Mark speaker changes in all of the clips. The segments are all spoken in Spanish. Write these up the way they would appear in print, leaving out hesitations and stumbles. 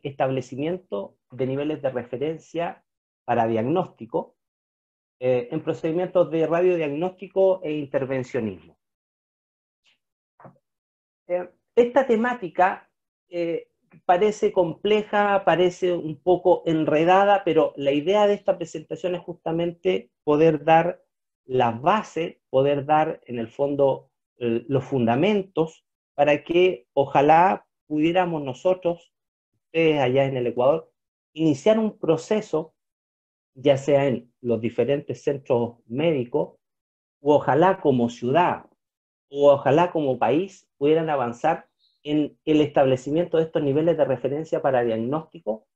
Speaker 1: establecimiento de niveles de referencia para diagnóstico en procedimientos de radiodiagnóstico e intervencionismo. Esta temática parece compleja, parece un poco enredada, pero la idea de esta presentación es justamente poder dar las bases, poder dar en el fondo los fundamentos para que ojalá pudiéramos nosotros, ustedes allá en el Ecuador, iniciar un proceso, ya sea en los diferentes centros médicos, o ojalá como ciudad, o ojalá como país, pudieran avanzar en el establecimiento de estos niveles de referencia para diagnóstico,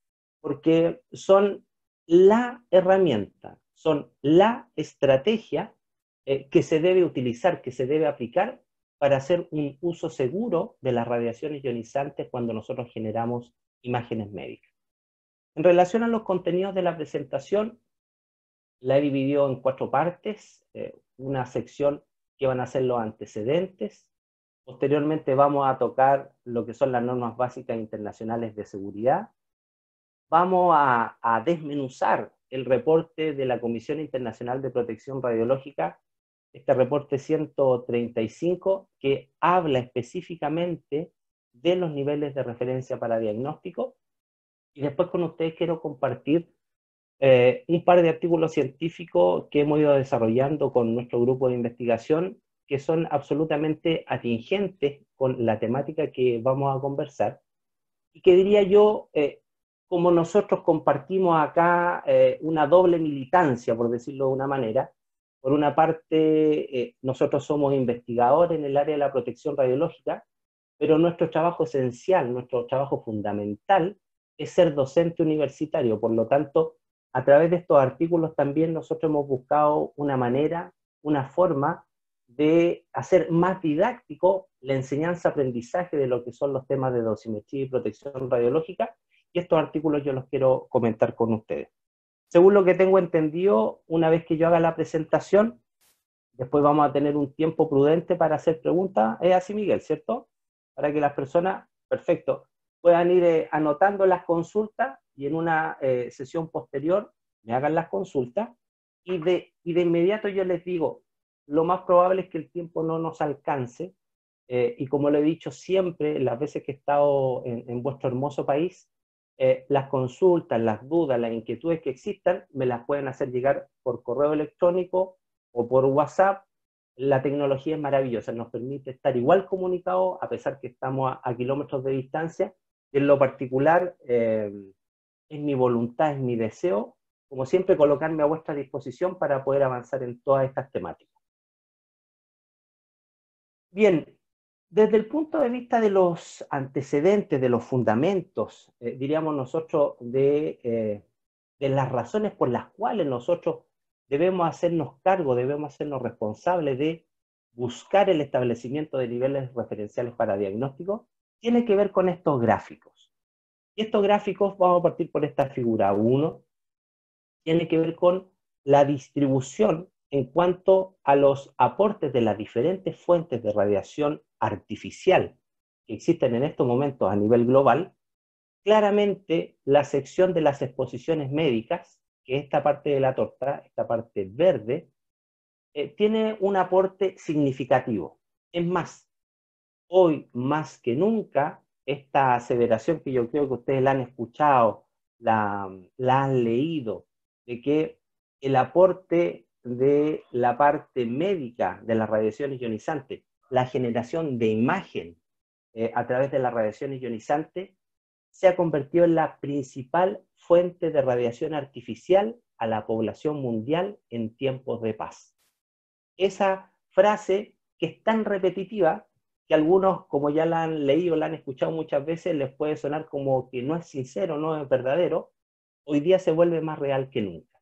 Speaker 1: porque son la herramienta, son la estrategia que se debe utilizar, que se debe aplicar para hacer un uso seguro de las radiaciones ionizantes cuando nosotros generamos imágenes médicas. En relación a los contenidos de la presentación, la he dividido en 4 partes, una sección que van a ser los antecedentes. Posteriormente vamos a tocar lo que son las normas básicas internacionales de seguridad. Vamos a desmenuzar el reporte de la Comisión Internacional de Protección Radiológica, este reporte 135, que habla específicamente de los niveles de referencia para diagnóstico. Y después con ustedes quiero compartir un par de artículos científicos que hemos ido desarrollando con nuestro grupo de investigación, que son absolutamente atingentes con la temática que vamos a conversar, y que diría yo, como nosotros compartimos acá una doble militancia, por decirlo de una manera. Por una parte, nosotros somos investigadores en el área de la protección radiológica, pero nuestro trabajo esencial, nuestro trabajo fundamental, es ser docente universitario. Por lo tanto, a través de estos artículos también nosotros hemos buscado una manera, una forma de hacer más didáctico la enseñanza-aprendizaje de lo que son los temas de dosimetría y protección radiológica, y estos artículos yo los quiero comentar con ustedes. Según lo que tengo entendido, una vez que yo haga la presentación, después vamos a tener un tiempo prudente para hacer preguntas. Es así, Miguel, ¿cierto? Para que las personas, perfecto, puedan ir anotando las consultas y en una sesión posterior me hagan las consultas, y de inmediato yo les digo, lo más probable es que el tiempo no nos alcance, y como lo he dicho siempre, las veces que he estado en vuestro hermoso país, las consultas, las dudas, las inquietudes que existan, me las pueden hacer llegar por correo electrónico o por WhatsApp. La tecnología es maravillosa, nos permite estar igual comunicados a pesar que estamos a kilómetros de distancia. En lo particular, es mi voluntad, es mi deseo, como siempre, colocarme a vuestra disposición para poder avanzar en todas estas temáticas. Bien, desde el punto de vista de los antecedentes, de los fundamentos, diríamos nosotros, de las razones por las cuales nosotros debemos hacernos cargo, debemos hacernos responsables de buscar el establecimiento de niveles referenciales para diagnóstico, tiene que ver con estos gráficos. Y estos gráficos, vamos a partir por esta figura 1, tiene que ver con la distribución en cuanto a los aportes de las diferentes fuentes de radiación artificial que existen en estos momentos a nivel global. Claramente, la sección de las exposiciones médicas, que es esta parte de la torta, esta parte verde, tiene un aporte significativo. Es más, hoy más que nunca, esta aseveración que yo creo que ustedes la han escuchado, la han leído, de que el aporte de la parte médica de las radiaciones ionizantes, la generación de imagen a través de las radiaciones ionizantes, se ha convertido en la principal fuente de radiación artificial a la población mundial en tiempos de paz. Esa frase, que es tan repetitiva, que algunos, como ya la han leído, la han escuchado muchas veces, les puede sonar como que no es sincero, no es verdadero, hoy día se vuelve más real que nunca.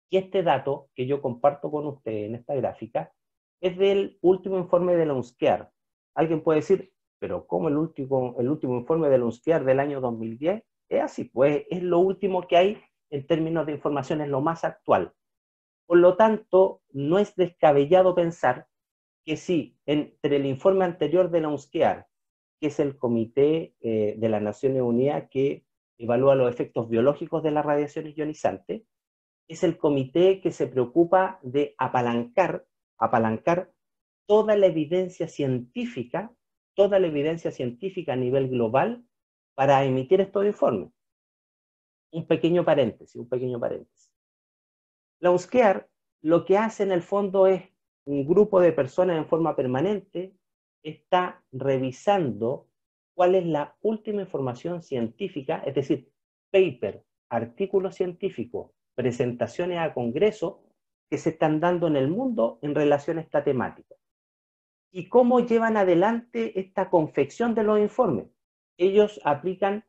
Speaker 1: Y este dato que yo comparto con ustedes en esta gráfica es del último informe de la UNSCEAR. Alguien puede decir, pero ¿cómo el último informe de la UNSCEAR del año 2010? Es así, pues es lo último que hay en términos de información, es lo más actual. Por lo tanto, no es descabellado pensar que si entre el informe anterior de la UNSCEAR que es el Comité de las Naciones Unidas que evalúa los efectos biológicos de las radiaciones ionizantes. Es el comité que se preocupa de apalancar toda la evidencia científica, a nivel global para emitir estos informes. Un pequeño paréntesis. La UNSCEAR lo que hace en el fondo es un grupo de personas en forma permanente está revisando cuál es la última información científica, es decir, paper, artículos científicos, presentaciones a congresos que se están dando en el mundo en relación a esta temática. ¿Y cómo llevan adelante esta confección de los informes? Ellos aplican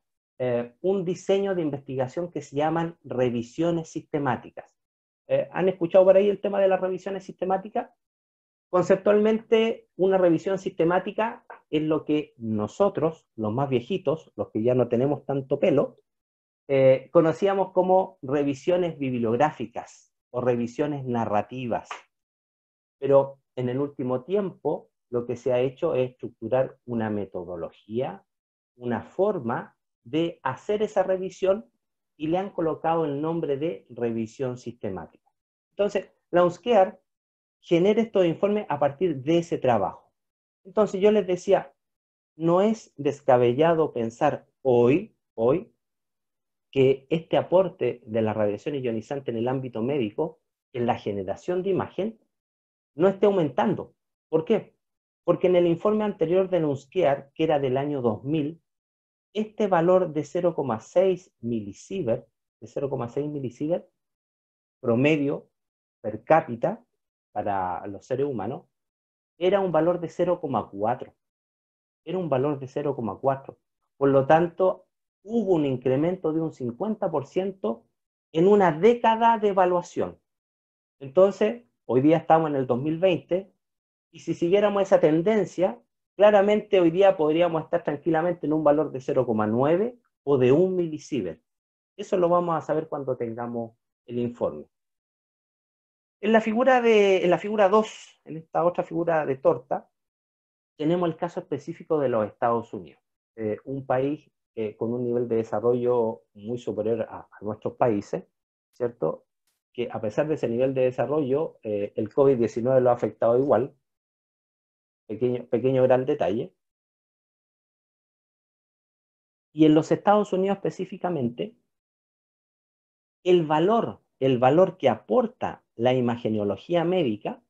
Speaker 1: un diseño de investigación que se llaman revisiones sistemáticas. ¿Han escuchado por ahí el tema de las revisiones sistemáticas? Conceptualmente, una revisión sistemática es lo que nosotros, los más viejitos, los que ya no tenemos tanto pelo, conocíamos como revisiones bibliográficas o revisiones narrativas. Pero en el último tiempo, lo que se ha hecho es estructurar una metodología, una forma de hacer esa revisión y le han colocado el nombre de revisión sistemática. Entonces, la UNSCEAR genera estos informes a partir de ese trabajo. Entonces yo les decía, no es descabellado pensar hoy, que este aporte de la radiación ionizante en el ámbito médico, en la generación de imagen, no esté aumentando. ¿Por qué? Porque en el informe anterior de UNSCEAR, que era del año 2000, este valor de 0,6 milisievert, promedio per cápita para los seres humanos, era un valor de 0,4. Por lo tanto, hubo un incremento de un 50% en una década de evaluación. Entonces, hoy día estamos en el 2020, y si siguiéramos esa tendencia, claramente hoy día podríamos estar tranquilamente en un valor de 0,9 o de 1 milisievert. Eso lo vamos a saber cuando tengamos el informe. En la figura 2, en esta otra figura de torta, tenemos el caso específico de los Estados Unidos, un país con un nivel de desarrollo muy superior a nuestros países, ¿cierto? Que a pesar de ese nivel de desarrollo, el COVID-19 lo ha afectado igual, pequeño gran detalle. Y en los Estados Unidos específicamente, el valor que aporta la imagenología médica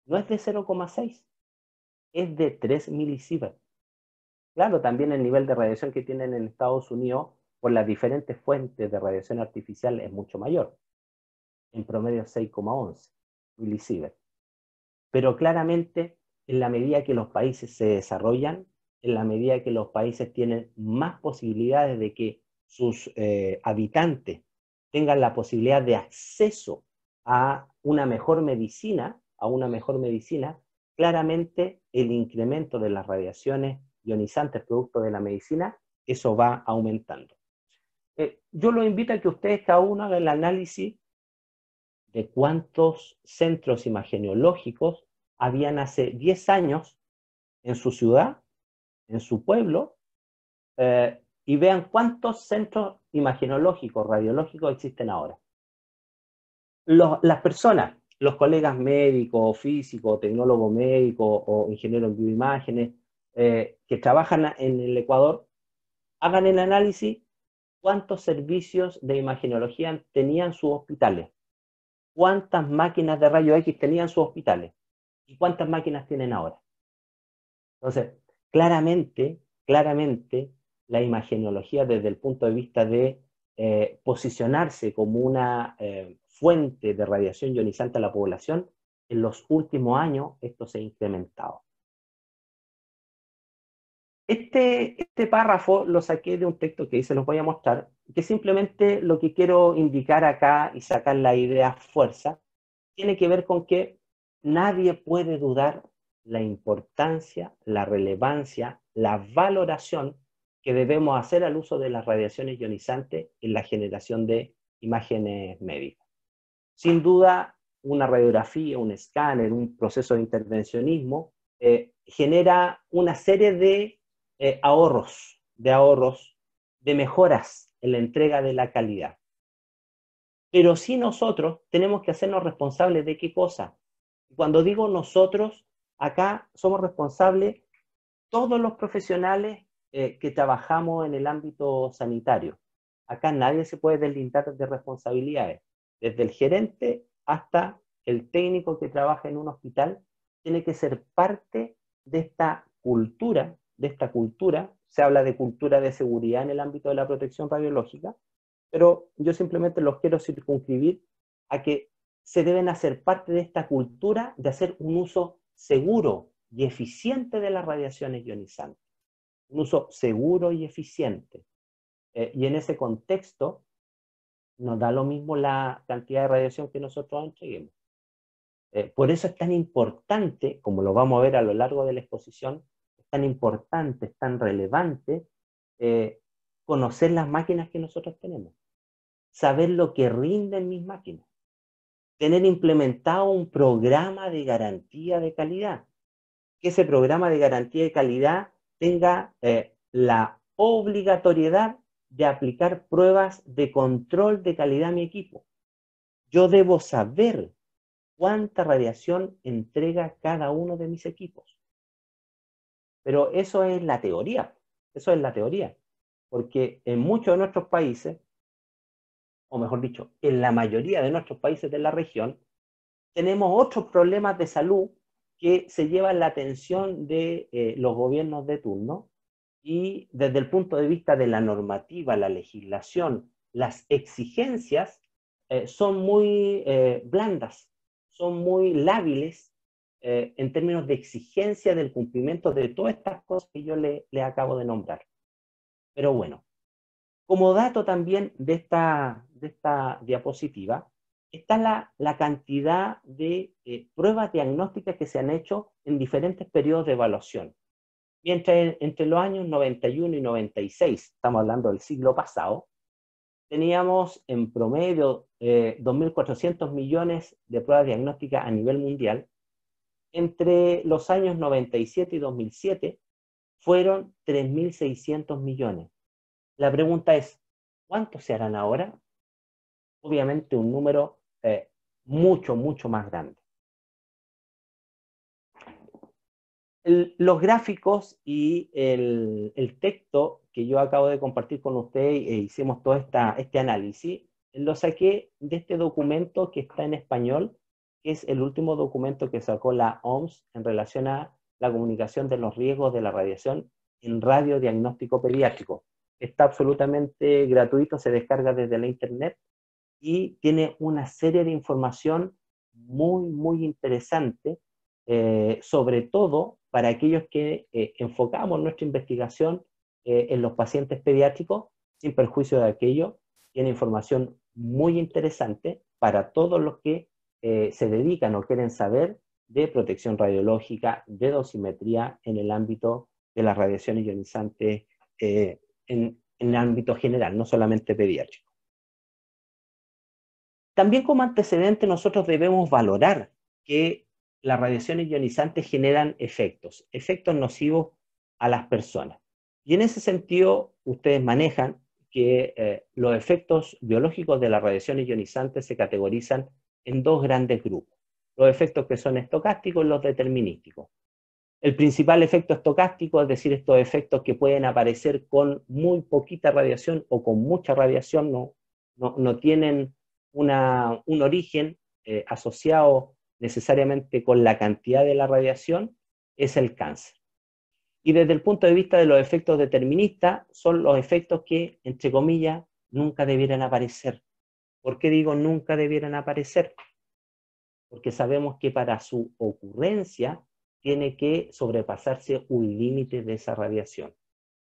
Speaker 1: no es de 0,6, es de 3 milisievert. Claro, también el nivel de radiación que tienen en Estados Unidos por las diferentes fuentes de radiación artificial es mucho mayor, en promedio 6,11 milisievert. Pero claramente, en la medida que los países se desarrollan, en la medida que los países tienen más posibilidades de que sus habitantes tengan la posibilidad de acceso a una mejor medicina, claramente el incremento de las radiaciones ionizantes producto de la medicina, eso va aumentando. Yo los invito a que ustedes cada uno hagan el análisis de cuántos centros imageneológicos habían hace 10 años en su ciudad, en su pueblo, y vean cuántos centros imagenológicos, radiológicos existen ahora. Las personas, los colegas médicos, físicos, tecnólogos médicos o ingenieros en bioimágenes que trabajan en el Ecuador, hagan el análisis cuántos servicios de imagenología tenían sus hospitales, cuántas máquinas de rayos X tenían sus hospitales y cuántas máquinas tienen ahora. Entonces, claramente, la imagenología desde el punto de vista de posicionarse como una fuente de radiación ionizante a la población, en los últimos años esto se ha incrementado. Este párrafo lo saqué de un texto que se los voy a mostrar, que simplemente lo que quiero indicar acá y sacar la idea fuerza, tiene que ver con que nadie puede dudar la importancia, la relevancia, la valoración que debemos hacer al uso de las radiaciones ionizantes en la generación de imágenes médicas. Sin duda, una radiografía, un escáner, un proceso de intervencionismo genera una serie de ahorros, de mejoras en la entrega de la calidad. Pero sí nosotros tenemos que hacernos responsables de qué cosa. Cuando digo nosotros, acá somos responsables todos los profesionales que trabajamos en el ámbito sanitario. Acá nadie se puede deslindar de responsabilidades. Desde el gerente hasta el técnico que trabaja en un hospital tiene que ser parte de esta cultura, se habla de cultura de seguridad en el ámbito de la protección radiológica, pero yo simplemente los quiero circunscribir a que se deben hacer parte de esta cultura de hacer un uso seguro y eficiente de las radiaciones ionizantes. Un uso seguro y eficiente. Y en ese contexto, nos da lo mismo la cantidad de radiación que nosotros entreguemos. Por eso es tan importante, como lo vamos a ver a lo largo de la exposición, es tan importante, es tan relevante conocer las máquinas que nosotros tenemos, saber lo que rinden mis máquinas, tener implementado un programa de garantía de calidad, que ese programa de garantía de calidad tenga la obligatoriedad de aplicar pruebas de control de calidad a mi equipo. Yo debo saber cuánta radiación entrega cada uno de mis equipos. Pero eso es la teoría, porque en muchos de nuestros países, o mejor dicho, en la mayoría de nuestros países de la región, tenemos otros problemas de salud que se llevan la atención de los gobiernos de turno y desde el punto de vista de la normativa, la legislación, las exigencias son muy blandas, son muy lábiles en términos de exigencia del cumplimiento de todas estas cosas que yo le acabo de nombrar. Pero bueno, como dato también de esta diapositiva, está la cantidad de pruebas diagnósticas que se han hecho en diferentes periodos de evaluación. Mientras entre los años 91 y 96, estamos hablando del siglo pasado, teníamos en promedio 2.400 millones de pruebas diagnósticas a nivel mundial. Entre los años 97 y 2007 fueron 3.600 millones. La pregunta es, ¿cuántos se harán ahora? Obviamente un número mucho, mucho más grande. Los gráficos y el texto que yo acabo de compartir con ustedes e hicimos todo este análisis, lo saqué de este documento que está en español, que es el último documento que sacó la OMS en relación a la comunicación de los riesgos de la radiación en radiodiagnóstico pediátrico. Está absolutamente gratuito, se descarga desde la internet y tiene una serie de información muy, muy interesante, sobre todo para aquellos que enfocamos nuestra investigación en los pacientes pediátricos, sin perjuicio de aquello, tiene información muy interesante para todos los que se dedican o quieren saber de protección radiológica, de dosimetría en el ámbito de las radiaciones ionizantes en el ámbito general, no solamente pediátrico. También como antecedente nosotros debemos valorar que las radiaciones ionizantes generan efectos nocivos a las personas. Y en ese sentido, ustedes manejan que los efectos biológicos de las radiaciones ionizantes se categorizan en dos grandes grupos. Los efectos que son estocásticos y los determinísticos. El principal efecto estocástico, es decir, estos efectos que pueden aparecer con muy poquita radiación o con mucha radiación, no tienen un origen asociado necesariamente con la cantidad de la radiación, es el cáncer. Y desde el punto de vista de los efectos deterministas, son los efectos que, entre comillas, nunca debieran aparecer. ¿Por qué digo nunca debieran aparecer? Porque sabemos que para su ocurrencia tiene que sobrepasarse un límite de esa radiación.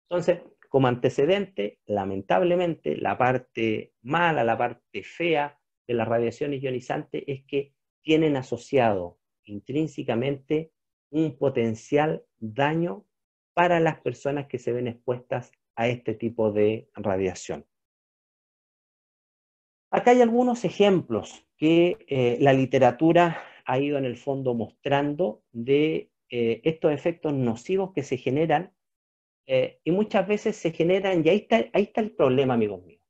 Speaker 1: Entonces, como antecedente, lamentablemente, la parte mala, la parte fea de las radiaciones ionizantes es que tienen asociado intrínsecamente un potencial daño para las personas que se ven expuestas a este tipo de radiación. Acá hay algunos ejemplos que la literatura ha ido en el fondo mostrando de estos efectos nocivos que se generan Y muchas veces se generan, y ahí está el problema, amigos míos,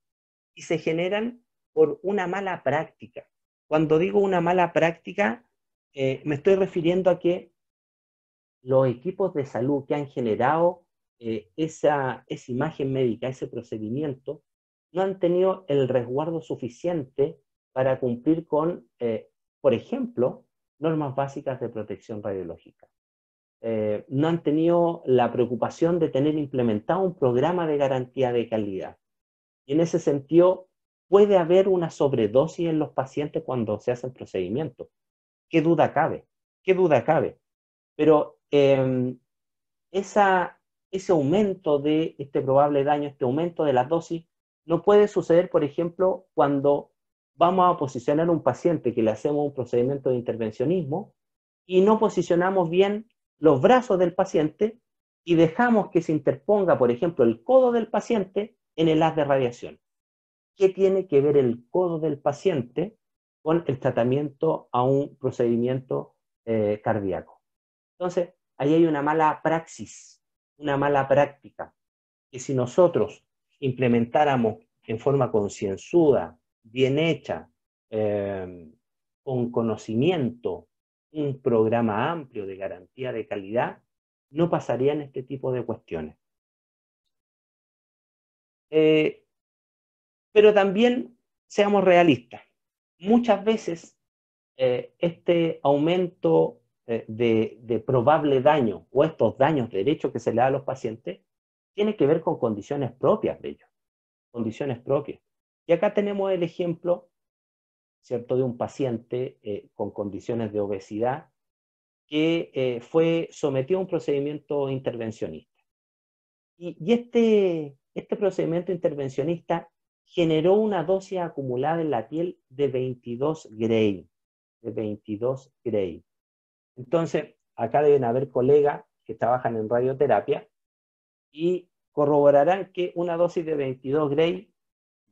Speaker 1: y se generan por una mala práctica. Cuando digo una mala práctica, me estoy refiriendo a que los equipos de salud que han generado esa imagen médica, ese procedimiento, no han tenido el resguardo suficiente para cumplir con, por ejemplo, normas básicas de protección radiológica. No han tenido la preocupación de tener implementado un programa de garantía de calidad. Y en ese sentido, puede haber una sobredosis en los pacientes cuando se hace el procedimiento. ¿Qué duda cabe? ¿Qué duda cabe? Pero ese aumento de este probable daño, este aumento de las dosis, no puede suceder, por ejemplo, cuando vamos a posicionar a un paciente que le hacemos un procedimiento de intervencionismo y no posicionamos bien los brazos del paciente y dejamos que se interponga, por ejemplo, el codo del paciente en el haz de radiación. ¿Qué tiene que ver el codo del paciente con el tratamiento a un procedimiento cardíaco? Entonces, ahí hay una mala praxis, una mala práctica, que si nosotros implementáramos en forma concienzuda, bien hecha, con conocimiento, un programa amplio de garantía de calidad, no pasarían este tipo de cuestiones. Pero también seamos realistas. Muchas veces este aumento de probable daño o estos daños de derecho que se le da a los pacientes tiene que ver con condiciones propias de ellos, condiciones propias. Y acá tenemos el ejemplo, ¿cierto?, de un paciente con condiciones de obesidad que fue sometido a un procedimiento intervencionista. Y este procedimiento intervencionista generó una dosis acumulada en la piel de 22 Gray, de 22 Gray. Entonces, acá deben haber colegas que trabajan en radioterapia y corroborarán que una dosis de 22 Gray,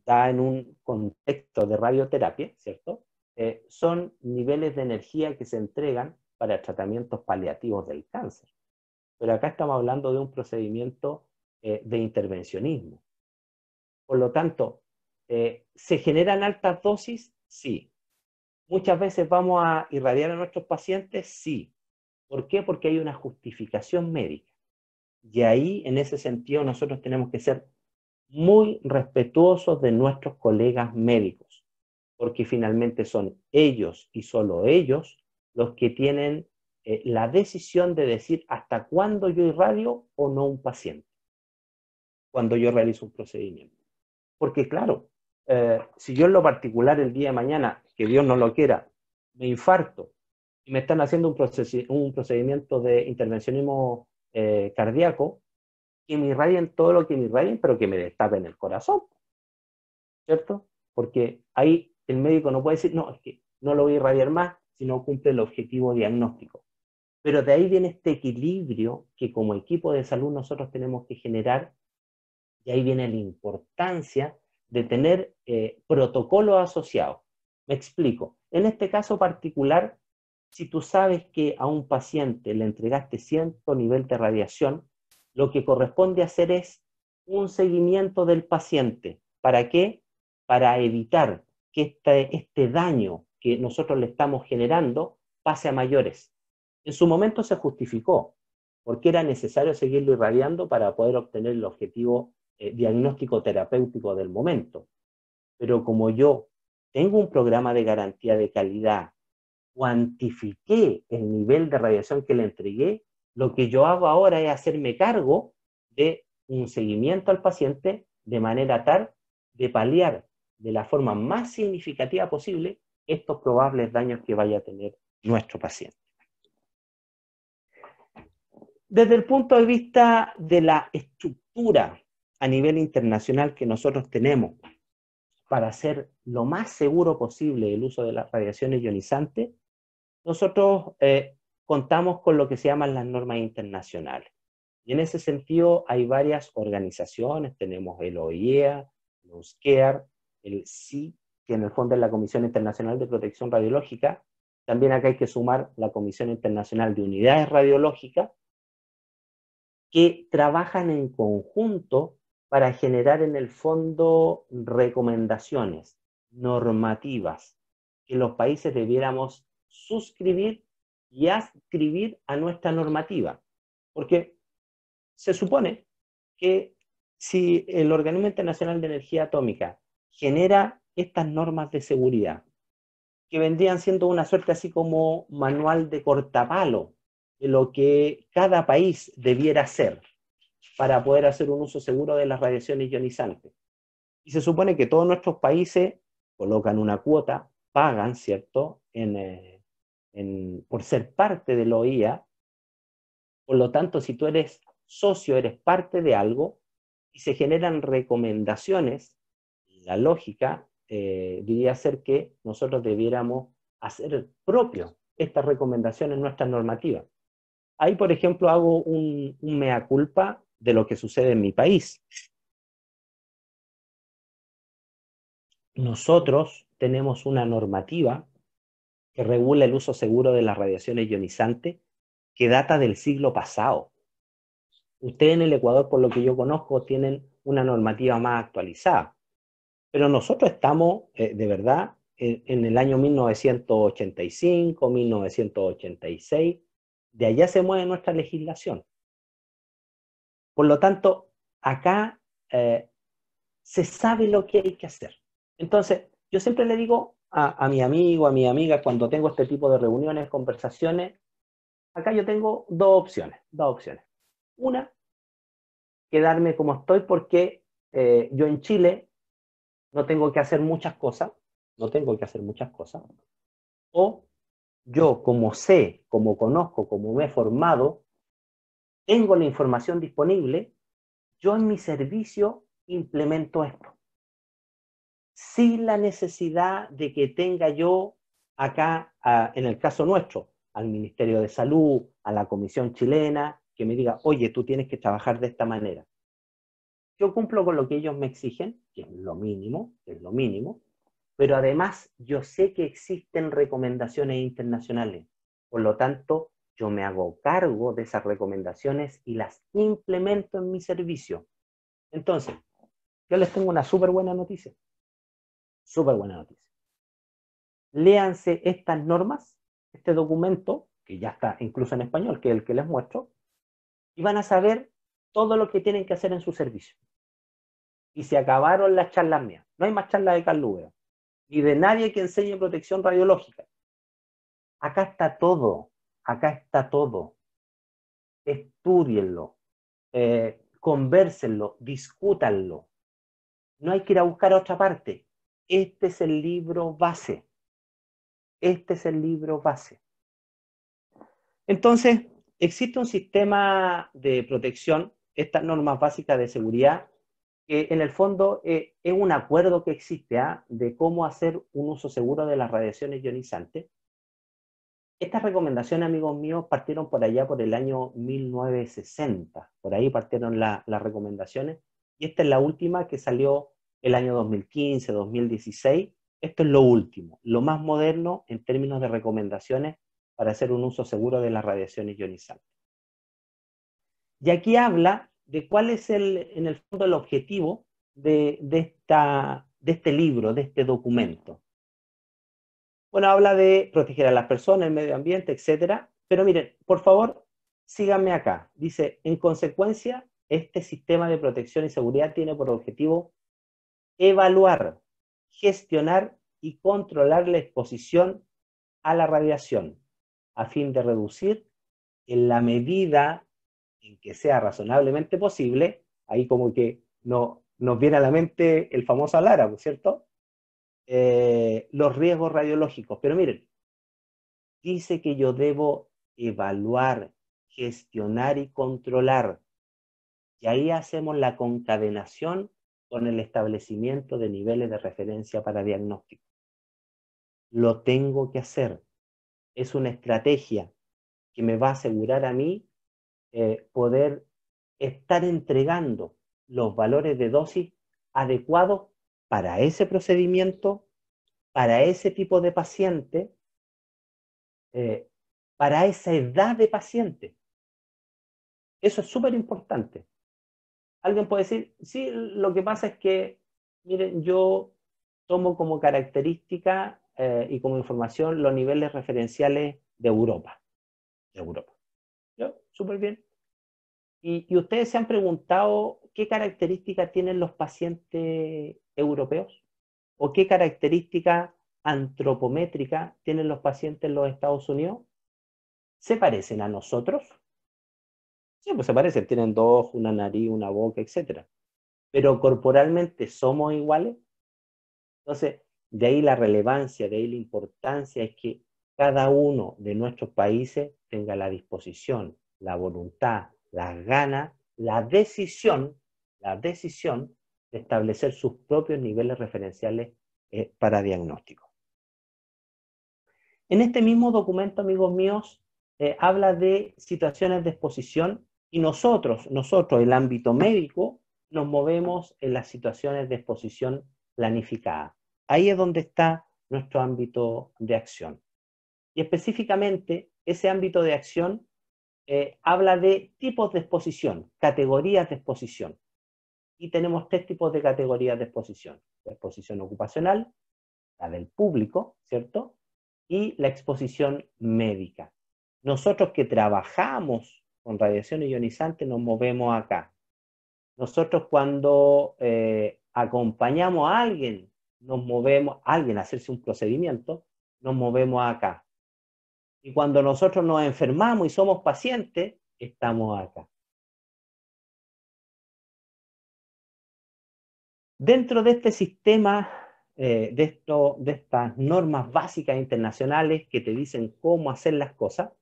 Speaker 1: da en un contexto de radioterapia, ¿cierto? Son niveles de energía que se entregan para tratamientos paliativos del cáncer. Pero acá estamos hablando de un procedimiento de intervencionismo. Por lo tanto, ¿se generan altas dosis? Sí. ¿Muchas veces vamos a irradiar a nuestros pacientes? Sí. ¿Por qué? Porque hay una justificación médica. Y ahí, en ese sentido, nosotros tenemos que ser muy respetuosos de nuestros colegas médicos, porque finalmente son ellos y solo ellos los que tienen la decisión de decir hasta cuándo yo irradio o no un paciente, cuando yo realizo un procedimiento. Porque claro, si yo en lo particular el día de mañana, que Dios no lo quiera, me infarto y me están haciendo un procedimiento de intervencionismo cardíaco, que me irradien todo lo que me irradien, pero que me destapen el corazón, ¿cierto? Porque ahí el médico no puede decir, no, es que no lo voy a irradiar más si no cumple el objetivo diagnóstico. Pero de ahí viene este equilibrio que como equipo de salud nosotros tenemos que generar, y ahí viene la importancia de tener protocolos asociados. Me explico. En este caso particular, si tú sabes que a un paciente le entregaste cierto nivel de radiación, lo que corresponde hacer es un seguimiento del paciente. ¿Para qué? Para evitar que este daño que nosotros le estamos generando pase a mayores. En su momento se justificó, porque era necesario seguirlo irradiando para poder obtener el objetivo diagnóstico terapéutico del momento. Pero como yo tengo un programa de garantía de calidad, cuantifiqué el nivel de radiación que le entregué, lo que yo hago ahora es hacerme cargo de un seguimiento al paciente de manera tal de paliar de la forma más significativa posible estos probables daños que vaya a tener nuestro paciente. Desde el punto de vista de la estructura a nivel internacional que nosotros tenemos para hacer lo más seguro posible el uso de las radiaciones ionizantes, nosotros contamos con lo que se llaman las normas internacionales. Y en ese sentido hay varias organizaciones, tenemos el OIEA, el USCARE, el CI, que en el fondo es la Comisión Internacional de Protección Radiológica. También acá hay que sumar la Comisión Internacional de Unidades Radiológicas, que trabajan en conjunto para generar en el fondo recomendaciones normativas que los países debiéramos suscribir y adscribir a nuestra normativa. Porque se supone que si el Organismo Internacional de Energía Atómica genera estas normas de seguridad, que vendrían siendo una suerte así como manual de cortapalo de lo que cada país debiera hacer para poder hacer un uso seguro de las radiaciones ionizantes. Y se supone que todos nuestros países colocan una cuota, pagan, ¿cierto?, por ser parte de la OIA. Por lo tanto, si tú eres socio, eres parte de algo, y se generan recomendaciones, la lógica debería ser que nosotros debiéramos hacer propio estas recomendaciones en nuestras normativas. Ahí, por ejemplo, hago un mea culpa de lo que sucede en mi país. Nosotros tenemos una normativa que regula el uso seguro de las radiaciones ionizantes que data del siglo pasado. Ustedes en el Ecuador, por lo que yo conozco, tienen una normativa más actualizada. Pero nosotros estamos, de verdad, en el año 1985, 1986. De allá se mueve nuestra legislación. Por lo tanto, acá se sabe lo que hay que hacer. Entonces, yo siempre le digo a mi amigo, a mi amiga, cuando tengo este tipo de reuniones, conversaciones, acá yo tengo dos opciones. Una, quedarme como estoy porque yo en Chile no tengo que hacer muchas cosas, o yo como sé, como conozco, como me he formado, tengo la información disponible, yo en mi servicio implemento esto, sin la necesidad de que tenga yo acá, en el caso nuestro, al Ministerio de Salud, a la Comisión Chilena, que me diga, oye, tú tienes que trabajar de esta manera. Yo cumplo con lo que ellos me exigen, que es lo mínimo, pero además yo sé que existen recomendaciones internacionales. Por lo tanto, yo me hago cargo de esas recomendaciones y las implemento en mi servicio. Entonces, yo les tengo una súper buena noticia. Súper buena noticia. Léanse estas normas, este documento, que ya está incluso en español, que es el que les muestro, y van a saber todo lo que tienen que hacer en su servicio. Y se acabaron las charlas mías. No hay más charlas de Carlos Úbeda, y de nadie que enseñe protección radiológica. Acá está todo, Estúdienlo, convérsenlo, discútanlo. No hay que ir a buscar a otra parte. Este es el libro base. Entonces, existe un sistema de protección, estas normas básicas de seguridad, que en el fondo es un acuerdo que existe de cómo hacer un uso seguro de las radiaciones ionizantes. Estas recomendaciones, amigos míos, partieron por allá por el año 1960. Por ahí partieron las recomendaciones. Y esta es la última que salió el año 2015, 2016. Esto es lo último, lo más moderno en términos de recomendaciones para hacer un uso seguro de las radiaciones ionizantes. Y aquí habla de cuál es en el fondo el objetivo de este libro, de este documento. Bueno, habla de proteger a las personas, el medio ambiente, etcétera. Pero miren, por favor, síganme acá. Dice, en consecuencia, este sistema de protección y seguridad tiene por objetivo evaluar, gestionar y controlar la exposición a la radiación, a fin de reducir en la medida en que sea razonablemente posible, ahí como que nos viene a la mente el famoso ALARA, ¿cierto? Los riesgos radiológicos. Pero miren, dice que yo debo evaluar, gestionar y controlar. Y ahí hacemos la concadenación con el establecimiento de niveles de referencia para diagnóstico. Lo tengo que hacer. Es una estrategia que me va a asegurar a mí poder estar entregando los valores de dosis adecuados para ese procedimiento, para ese tipo de paciente, para esa edad de paciente. Eso es súper importante. Alguien puede decir, sí, lo que pasa es que, miren, yo tomo como característica y como información los niveles referenciales de Europa. De Europa. ¿Yo? Súper bien. Y ustedes se han preguntado qué características tienen los pacientes europeos? ¿O qué característica antropométrica tienen los pacientes en los Estados Unidos? ¿Se parecen a nosotros? Sí, pues se parecen, tienen dos ojos, una nariz, una boca, etcétera. Pero corporalmente somos iguales. Entonces, de ahí la relevancia, de ahí la importancia es que cada uno de nuestros países tenga la disposición, la voluntad, las ganas, la decisión de establecer sus propios niveles referenciales para diagnóstico. En este mismo documento, amigos míos, habla de situaciones de exposición y nosotros, el ámbito médico, nos movemos en las situaciones de exposición planificada. Ahí es donde está nuestro ámbito de acción. Y específicamente, ese ámbito de acción habla de tipos de exposición, categorías de exposición. Y tenemos 3 tipos de categorías de exposición. La exposición ocupacional, la del público, ¿cierto? Y la exposición médica. Nosotros que trabajamos con radiación ionizante nos movemos acá. Nosotros cuando acompañamos a alguien, a hacerse un procedimiento, nos movemos acá. Y cuando nosotros nos enfermamos y somos pacientes, estamos acá. Dentro de este sistema, de estas normas básicas internacionales que te dicen cómo hacer las cosas,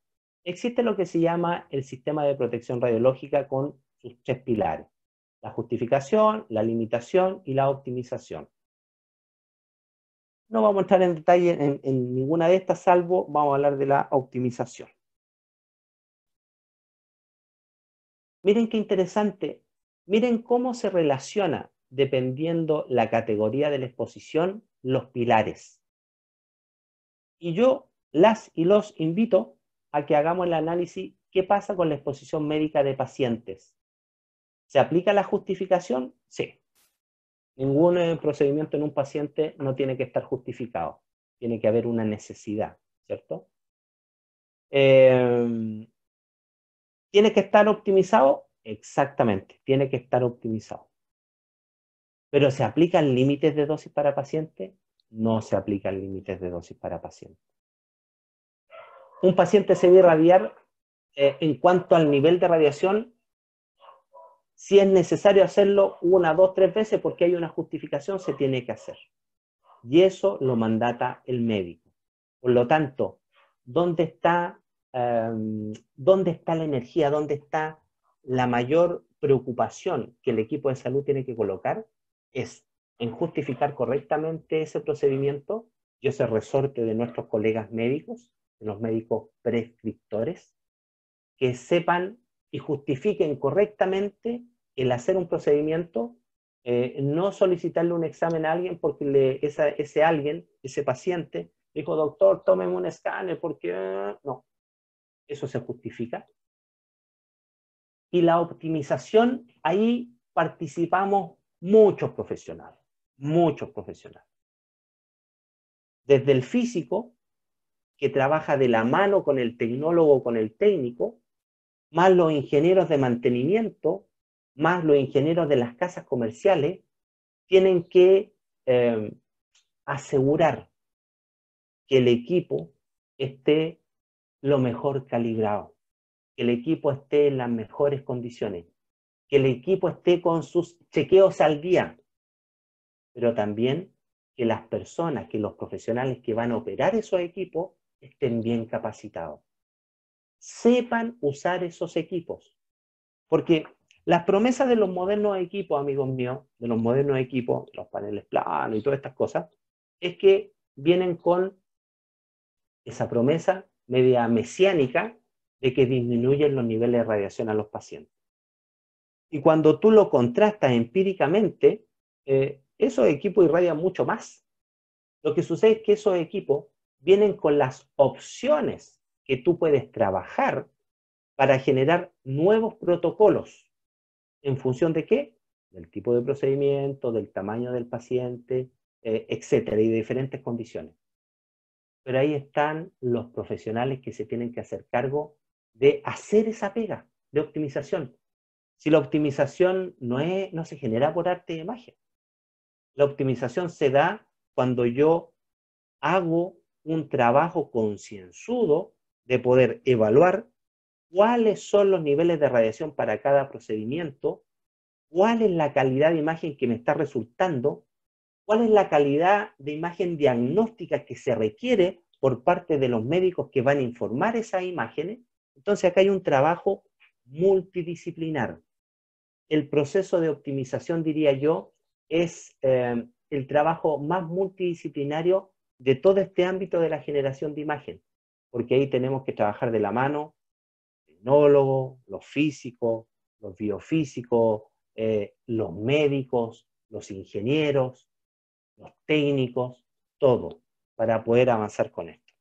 Speaker 1: existe lo que se llama el sistema de protección radiológica con sus 3 pilares: la justificación, la limitación y la optimización. No vamos a entrar en detalle en ninguna de estas, salvo vamos a hablar de la optimización. Miren qué interesante, miren cómo se relaciona, dependiendo la categoría de la exposición, los pilares. Y yo las y los invito a que hagamos el análisis qué pasa con la exposición médica de pacientes. ¿Se aplica la justificación? Sí. Ningún procedimiento en un paciente no tiene que estar justificado. Tiene que haber una necesidad, ¿cierto? ¿Tiene que estar optimizado? Exactamente, tiene que estar optimizado. ¿Pero se aplican límites de dosis para pacientes? No se aplican límites de dosis para pacientes. Un paciente se debe irradiar en cuanto al nivel de radiación, si es necesario hacerlo 1, 2, 3 veces porque hay una justificación, se tiene que hacer. Y eso lo mandata el médico. Por lo tanto, ¿dónde está la energía? ¿Dónde está la mayor preocupación que el equipo de salud tiene que colocar? Es en justificar correctamente ese procedimiento y ese resorte de nuestros colegas médicos, de los médicos prescriptores, que sepan y justifiquen correctamente el hacer un procedimiento, no solicitarle un examen a alguien porque ese alguien, ese paciente, dijo, doctor, tómeme un escáner porque no, eso se justifica. Y la optimización, ahí participamos muchos profesionales, muchos profesionales. Desde el físico, que trabaja de la mano con el tecnólogo, con el técnico, más los ingenieros de mantenimiento, más los ingenieros de las casas comerciales, tienen que asegurar que el equipo esté lo mejor calibrado, que el equipo esté en las mejores condiciones, que el equipo esté con sus chequeos al día, pero también que las personas, que los profesionales que van a operar esos equipos estén bien capacitados. Sepan usar esos equipos. Porque las promesas de los modernos equipos, amigos míos, de los modernos equipos, los paneles planos y todas estas cosas, es que vienen con esa promesa media mesiánica de que disminuyen los niveles de radiación a los pacientes. Y cuando tú lo contrastas empíricamente, esos equipos irradian mucho más. Lo que sucede es que esos equipos vienen con las opciones que tú puedes trabajar para generar nuevos protocolos. ¿En función de qué? Del tipo de procedimiento, del tamaño del paciente, etcétera, y de diferentes condiciones. Pero ahí están los profesionales que se tienen que hacer cargo de hacer esa pega de optimización. Si la optimización no se genera por arte de magia, la optimización se da cuando yo hago un trabajo concienzudo de poder evaluar cuáles son los niveles de radiación para cada procedimiento, cuál es la calidad de imagen que me está resultando, cuál es la calidad de imagen diagnóstica que se requiere por parte de los médicos que van a informar esas imágenes. Entonces acá hay un trabajo multidisciplinar. El proceso de optimización, diría yo, es el trabajo más multidisciplinario de todo este ámbito de la generación de imagen, porque ahí tenemos que trabajar de la mano tecnólogos, los físicos, los biofísicos, los médicos, los ingenieros, los técnicos, todo, para poder avanzar con esto.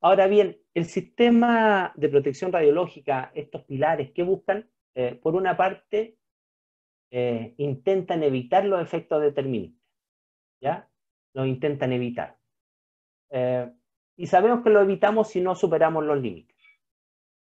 Speaker 1: Ahora bien, el sistema de protección radiológica, estos pilares, ¿qué buscan? Por una parte, intentan evitar los efectos deterministas, ¿ya? Los intentan evitar. Y sabemos que lo evitamos si no superamos los límites.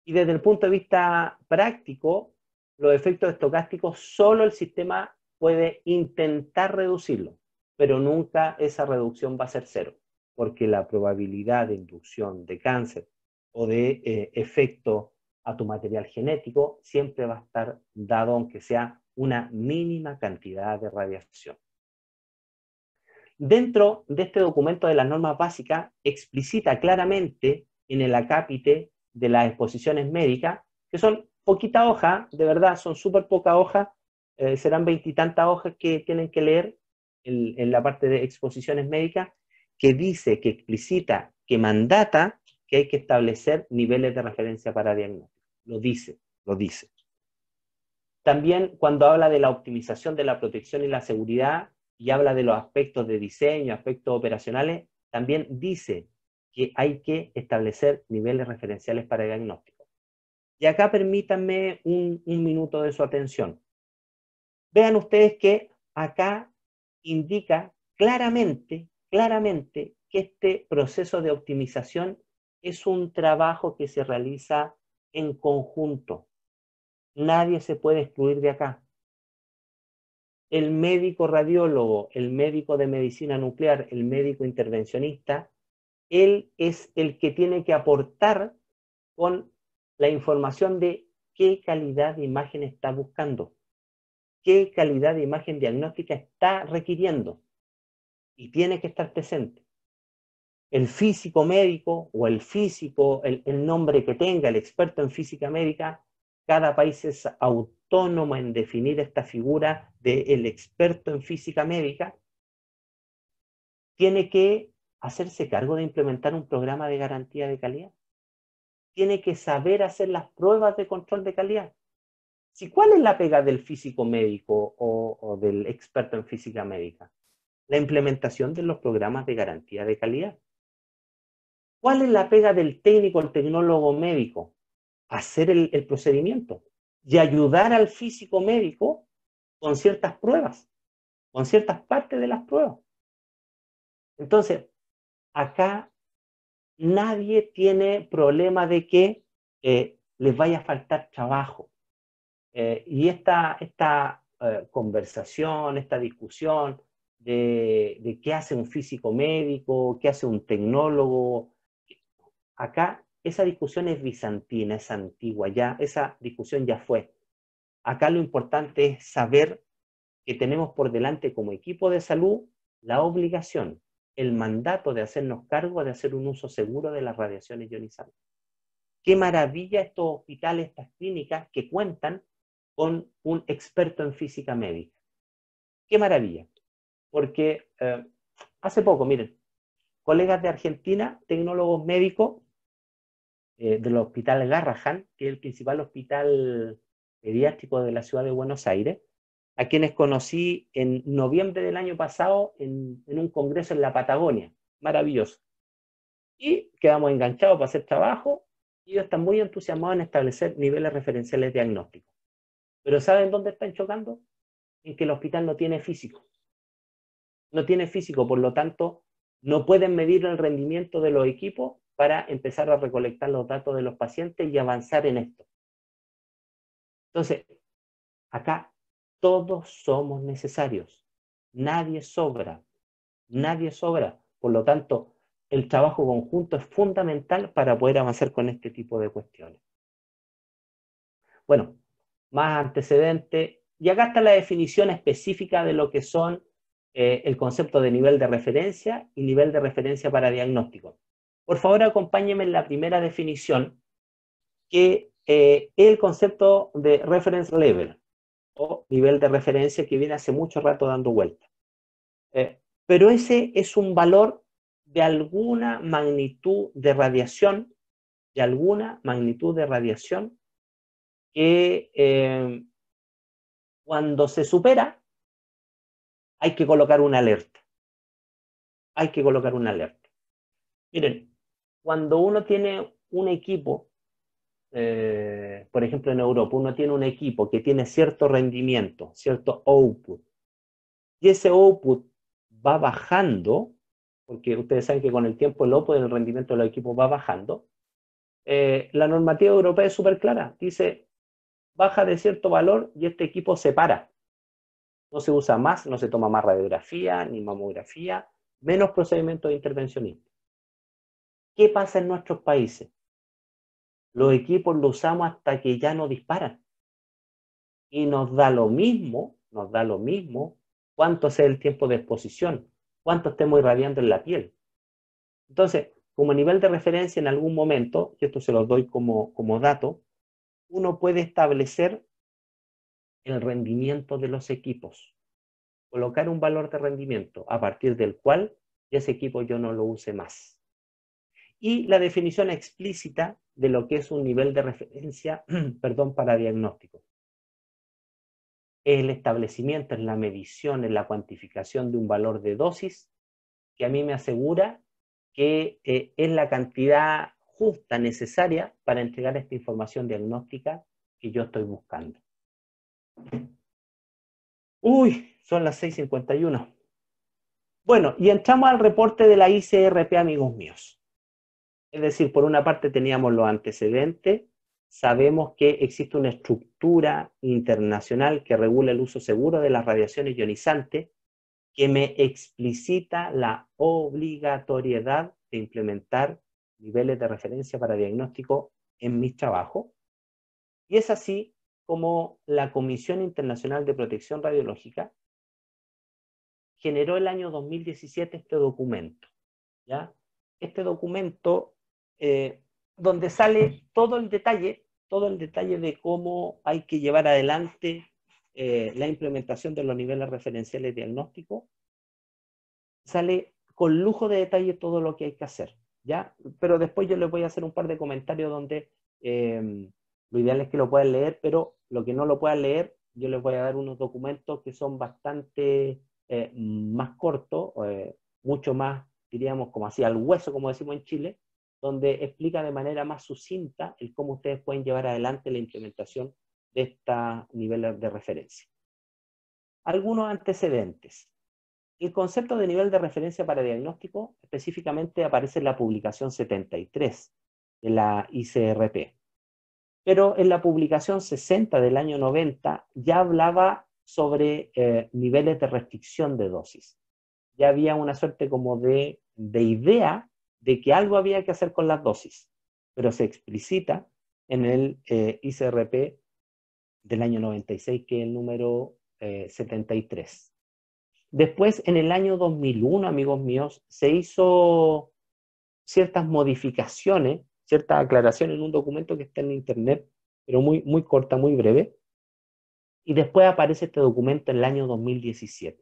Speaker 1: Y desde el punto de vista práctico, los efectos estocásticos solo el sistema puede intentar reducirlos, pero nunca esa reducción va a ser cero, porque la probabilidad de inducción de cáncer o de efecto a tu material genético siempre va a estar dado, aunque sea una mínima cantidad de radiación. Dentro de este documento de las normas básicas, explicita claramente en el acápite de las exposiciones médicas, que son poquita hoja, de verdad, son súper poca hoja, serán 20 y tantas hojas que tienen que leer en la parte de exposiciones médicas, que dice, que explicita, que mandata que hay que establecer niveles de referencia para diagnóstico. Lo dice, lo dice. También cuando habla de la optimización de la protección y la seguridad y habla de los aspectos de diseño, aspectos operacionales, también dice que hay que establecer niveles referenciales para diagnóstico. Y acá permítanme un minuto de su atención. Vean ustedes que acá indica claramente que este proceso de optimización es un trabajo que se realiza en conjunto. Nadie se puede excluir de acá. El médico radiólogo, el médico de medicina nuclear, el médico intervencionista, él es el que tiene que aportar con la información de qué calidad de imagen está buscando, qué calidad de imagen diagnóstica está requiriendo, y tiene que estar presente. El físico médico o el físico, el nombre que tenga, el experto en física médica, cada país es autónomo en definir esta figura del experto en física médica, tiene que hacerse cargo de implementar un programa de garantía de calidad. Tiene que saber hacer las pruebas de control de calidad. Si, ¿cuál es la pega del físico médico o del experto en física médica? La implementación de los programas de garantía de calidad. ¿Cuál es la pega del técnico, el tecnólogo médico? Hacer el procedimiento y ayudar al físico médico con ciertas pruebas, con ciertas partes de las pruebas. Entonces, acá nadie tiene problema de que les vaya a faltar trabajo. Y esta conversación, esta discusión de qué hace un físico médico, qué hace un tecnólogo, acá esa discusión es bizantina, es antigua, ya esa discusión ya fue. Acá lo importante es saber que tenemos por delante como equipo de salud la obligación, el mandato de hacernos cargo de hacer un uso seguro de las radiaciones ionizantes. Qué maravilla estos hospitales, estas clínicas que cuentan con un experto en física médica. Qué maravilla. Porque hace poco, miren, colegas de Argentina, tecnólogos médicos del hospital Garrahan, que es el principal hospital pediátrico de la ciudad de Buenos Aires, a quienes conocí en noviembre del año pasado en un congreso en la Patagonia. Maravilloso. Y quedamos enganchados para hacer trabajo Ellos están muy entusiasmados en establecer niveles referenciales diagnósticos. Pero ¿saben dónde están chocando? En que el hospital no tiene físico. No tiene físico, por lo tanto, no pueden medir el rendimiento de los equipos para empezar a recolectar los datos de los pacientes y avanzar en esto. Entonces, acá todos somos necesarios. Nadie sobra. Nadie sobra. Por lo tanto, el trabajo conjunto es fundamental para poder avanzar con este tipo de cuestiones. Bueno, más antecedentes. Y acá está la definición específica de lo que son el concepto de nivel de referencia y nivel de referencia para diagnóstico. Por favor, acompáñenme en la primera definición, que es el concepto de reference level, o nivel de referencia, que viene hace mucho rato dando vuelta. Pero ese es un valor de alguna magnitud de radiación, que cuando se supera, hay que colocar una alerta. Hay que colocar una alerta. Miren, cuando uno tiene un equipo, por ejemplo en Europa, uno tiene un equipo que tiene cierto rendimiento, cierto output, y ese output va bajando, porque ustedes saben que con el tiempo el output del rendimiento de los equipos va bajando, la normativa europea es súper clara. Dice, baja de cierto valor y este equipo se para. No se usa más, no se toma más radiografía ni mamografía, menos procedimientos de intervencionismo. ¿Qué pasa en nuestros países? Los equipos los usamos hasta que ya no disparan. Y nos da lo mismo cuánto sea el tiempo de exposición, cuánto estemos irradiando en la piel. Entonces, como nivel de referencia en algún momento, y esto se los doy como dato, uno puede establecer el rendimiento de los equipos, colocar un valor de rendimiento a partir del cual ese equipo yo no lo use más. Y la definición explícita de lo que es un nivel de referencia para diagnóstico. Es el establecimiento, en la medición, en la cuantificación de un valor de dosis que a mí me asegura que es la cantidad justa, necesaria para entregar esta información diagnóstica que yo estoy buscando. Uy, son las 6:51. Bueno, y entramos al reporte de la ICRP, amigos míos. Es decir, por una parte teníamos los antecedentes, sabemos que existe una estructura internacional que regula el uso seguro de las radiaciones ionizantes, que me explicita la obligatoriedad de implementar niveles de referencia para diagnóstico en mis trabajos. Y es así como la Comisión Internacional de Protección Radiológica generó el año 2017 este documento, ¿ya? Este documento donde sale todo el detalle de cómo hay que llevar adelante la implementación de los niveles referenciales diagnósticos. Sale con lujo de detalle todo lo que hay que hacer, ¿ya? Pero después yo les voy a hacer un par de comentarios donde lo ideal es que lo puedan leer, pero lo que no lo puedan leer, yo les voy a dar unos documentos que son bastante más cortos, mucho más, diríamos, como así al hueso, como decimos en Chile, donde explica de manera más sucinta el cómo ustedes pueden llevar adelante la implementación de estos niveles de referencia. Algunos antecedentes. El concepto de nivel de referencia para diagnóstico específicamente aparece en la publicación 73 de la ICRP. Pero en la publicación 60 del año 90 ya hablaba sobre niveles de restricción de dosis. Ya había una suerte como de idea de que algo había que hacer con las dosis, pero se explicita en el ICRP del año 96, que es el número 73. Después, en el año 2001, amigos míos, se hizo ciertas modificaciones, ciertas aclaraciones en un documento que está en internet, pero muy, muy corta, muy breve. Y después aparece este documento en el año 2017.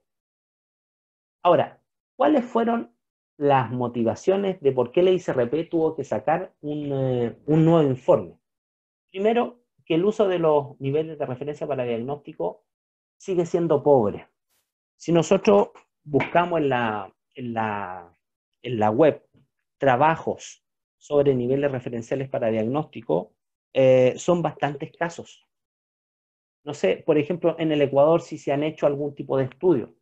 Speaker 1: Ahora, ¿cuáles fueron las motivaciones de por qué la ICRP tuvo que sacar un nuevo informe? Primero, que el uso de los niveles de referencia para diagnóstico sigue siendo pobre. Si nosotros buscamos en la web trabajos sobre niveles referenciales para diagnóstico son bastante escasos. No sé, por ejemplo, en el Ecuador si se han hecho algún tipo de estudio.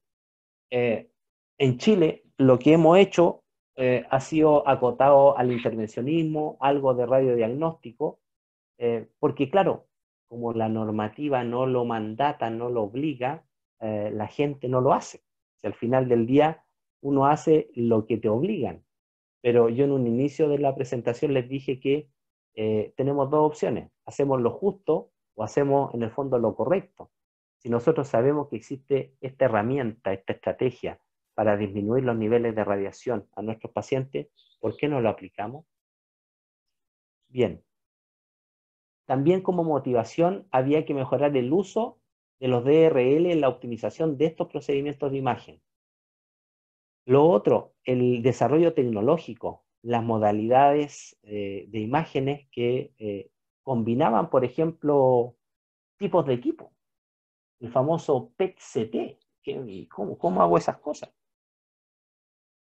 Speaker 1: En Chile lo que hemos hecho ha sido acotado al intervencionismo, algo de radiodiagnóstico, porque claro, como la normativa no lo mandata, no lo obliga, la gente no lo hace. Si al final del día uno hace lo que te obligan. Pero yo en un inicio de la presentación les dije que tenemos dos opciones: hacemos lo justo o hacemos en el fondo lo correcto. Si nosotros sabemos que existe esta herramienta, esta estrategia para disminuir los niveles de radiación a nuestros pacientes, ¿por qué no lo aplicamos? Bien. También como motivación había que mejorar el uso de los DRL en la optimización de estos procedimientos de imagen. Lo otro, el desarrollo tecnológico, las modalidades de imágenes que combinaban, por ejemplo, tipos de equipo. El famoso PET-CT. ¿Cómo hago esas cosas?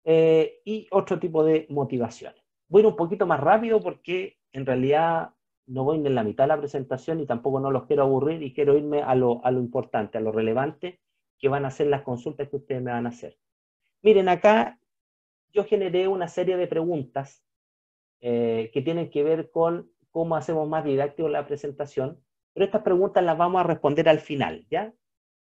Speaker 1: Y otro tipo de motivaciones. Voy a ir un poquito más rápido porque en realidad no voy ni en la mitad de la presentación y tampoco no los quiero aburrir y quiero irme a lo importante, a lo relevante que van a ser las consultas que ustedes me van a hacer. Miren, acá yo generé una serie de preguntas que tienen que ver con cómo hacemos más didáctico la presentación, pero estas preguntas las vamos a responder al final, ¿ya?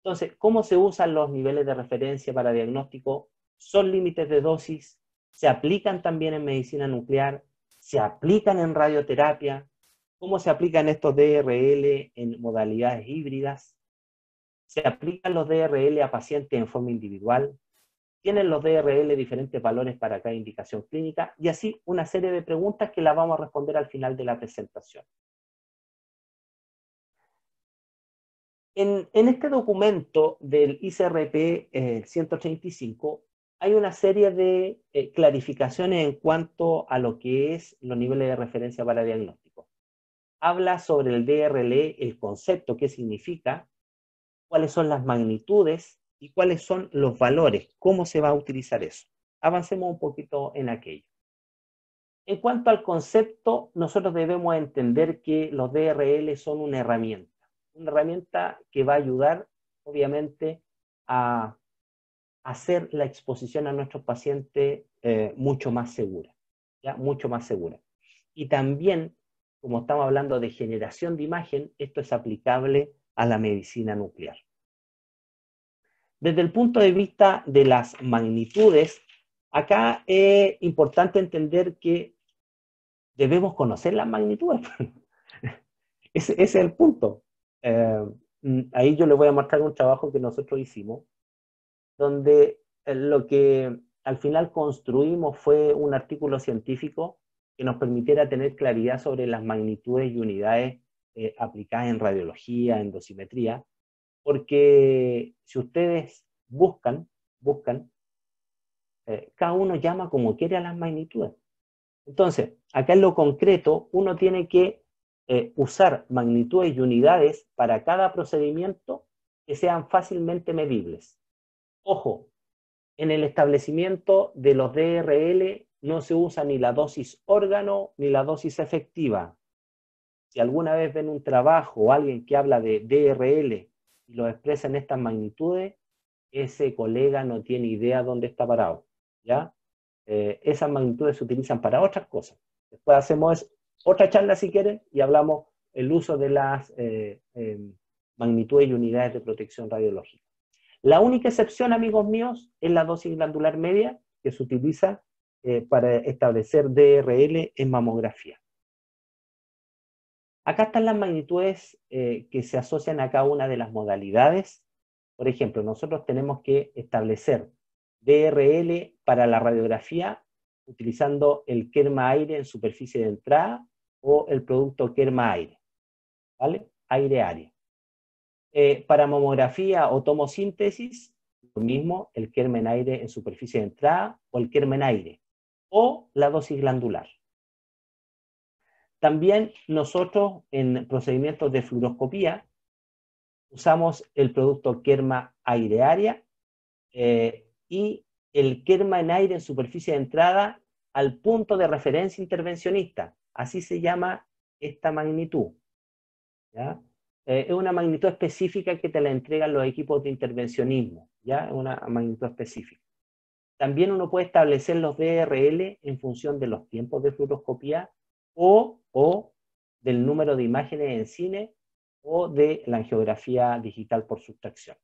Speaker 1: Entonces, ¿cómo se usan los niveles de referencia para diagnóstico? ¿Son límites de dosis? ¿Se aplican también en medicina nuclear? ¿Se aplican en radioterapia? ¿Cómo se aplican estos DRL en modalidades híbridas? ¿Se aplican los DRL a pacientes en forma individual? ¿Tienen los DRL diferentes valores para cada indicación clínica? Y así una serie de preguntas que las vamos a responder al final de la presentación. En este documento del ICRP 135 hay una serie de clarificaciones en cuanto a lo que es los niveles de referencia para diagnóstico. Habla sobre el DRL, el concepto, qué significa, cuáles son las magnitudes y cuáles son los valores, cómo se va a utilizar eso. Avancemos un poquito en aquello. En cuanto al concepto, nosotros debemos entender que los DRL son una herramienta que va a ayudar, obviamente, a hacer la exposición a nuestros pacientes mucho más segura, ¿ya? Mucho más segura. Y también, como estamos hablando de generación de imagen, esto es aplicable a la medicina nuclear. Desde el punto de vista de las magnitudes, acá es importante entender que debemos conocer las magnitudes. Ese es el punto. Ahí yo les voy a mostrar un trabajo que nosotros hicimos, donde lo que al final construimos fue un artículo científico que nos permitiera tener claridad sobre las magnitudes y unidades aplicadas en radiología, en dosimetría, porque si ustedes buscan, cada uno llama como quiere a las magnitudes. Entonces, acá en lo concreto, uno tiene que usar magnitudes y unidades para cada procedimiento que sean fácilmente medibles. Ojo, en el establecimiento de los DRL no se usa ni la dosis órgano ni la dosis efectiva. Si alguna vez ven un trabajo o alguien que habla de DRL y lo expresa en estas magnitudes, ese colega no tiene idea dónde está parado, ¿ya? Esas magnitudes se utilizan para otras cosas. Después hacemos otra charla si quieren y hablamos el uso de las magnitudes y unidades de protección radiológica. La única excepción, amigos míos, es la dosis glandular media que se utiliza para establecer DRL en mamografía. Acá están las magnitudes que se asocian a cada una de las modalidades. Por ejemplo, nosotros tenemos que establecer DRL para la radiografía utilizando el kerma-aire en superficie de entrada o el producto kerma-aire, ¿vale? Aire-área. Para mamografía o tomosíntesis, lo mismo, el kermen-aire en superficie de entrada o el kermen-aire o la dosis glandular. También nosotros en procedimientos de fluoroscopía usamos el producto kerma aire-área y el kerma en aire en superficie de entrada al punto de referencia intervencionista. Así se llama esta magnitud, ¿ya? Es una magnitud específica que te la entregan los equipos de intervencionismo, ¿ya? Es una magnitud específica. También uno puede establecer los DRL en función de los tiempos de fluoroscopía o del número de imágenes en cine o de la angiografía digital por sustracción.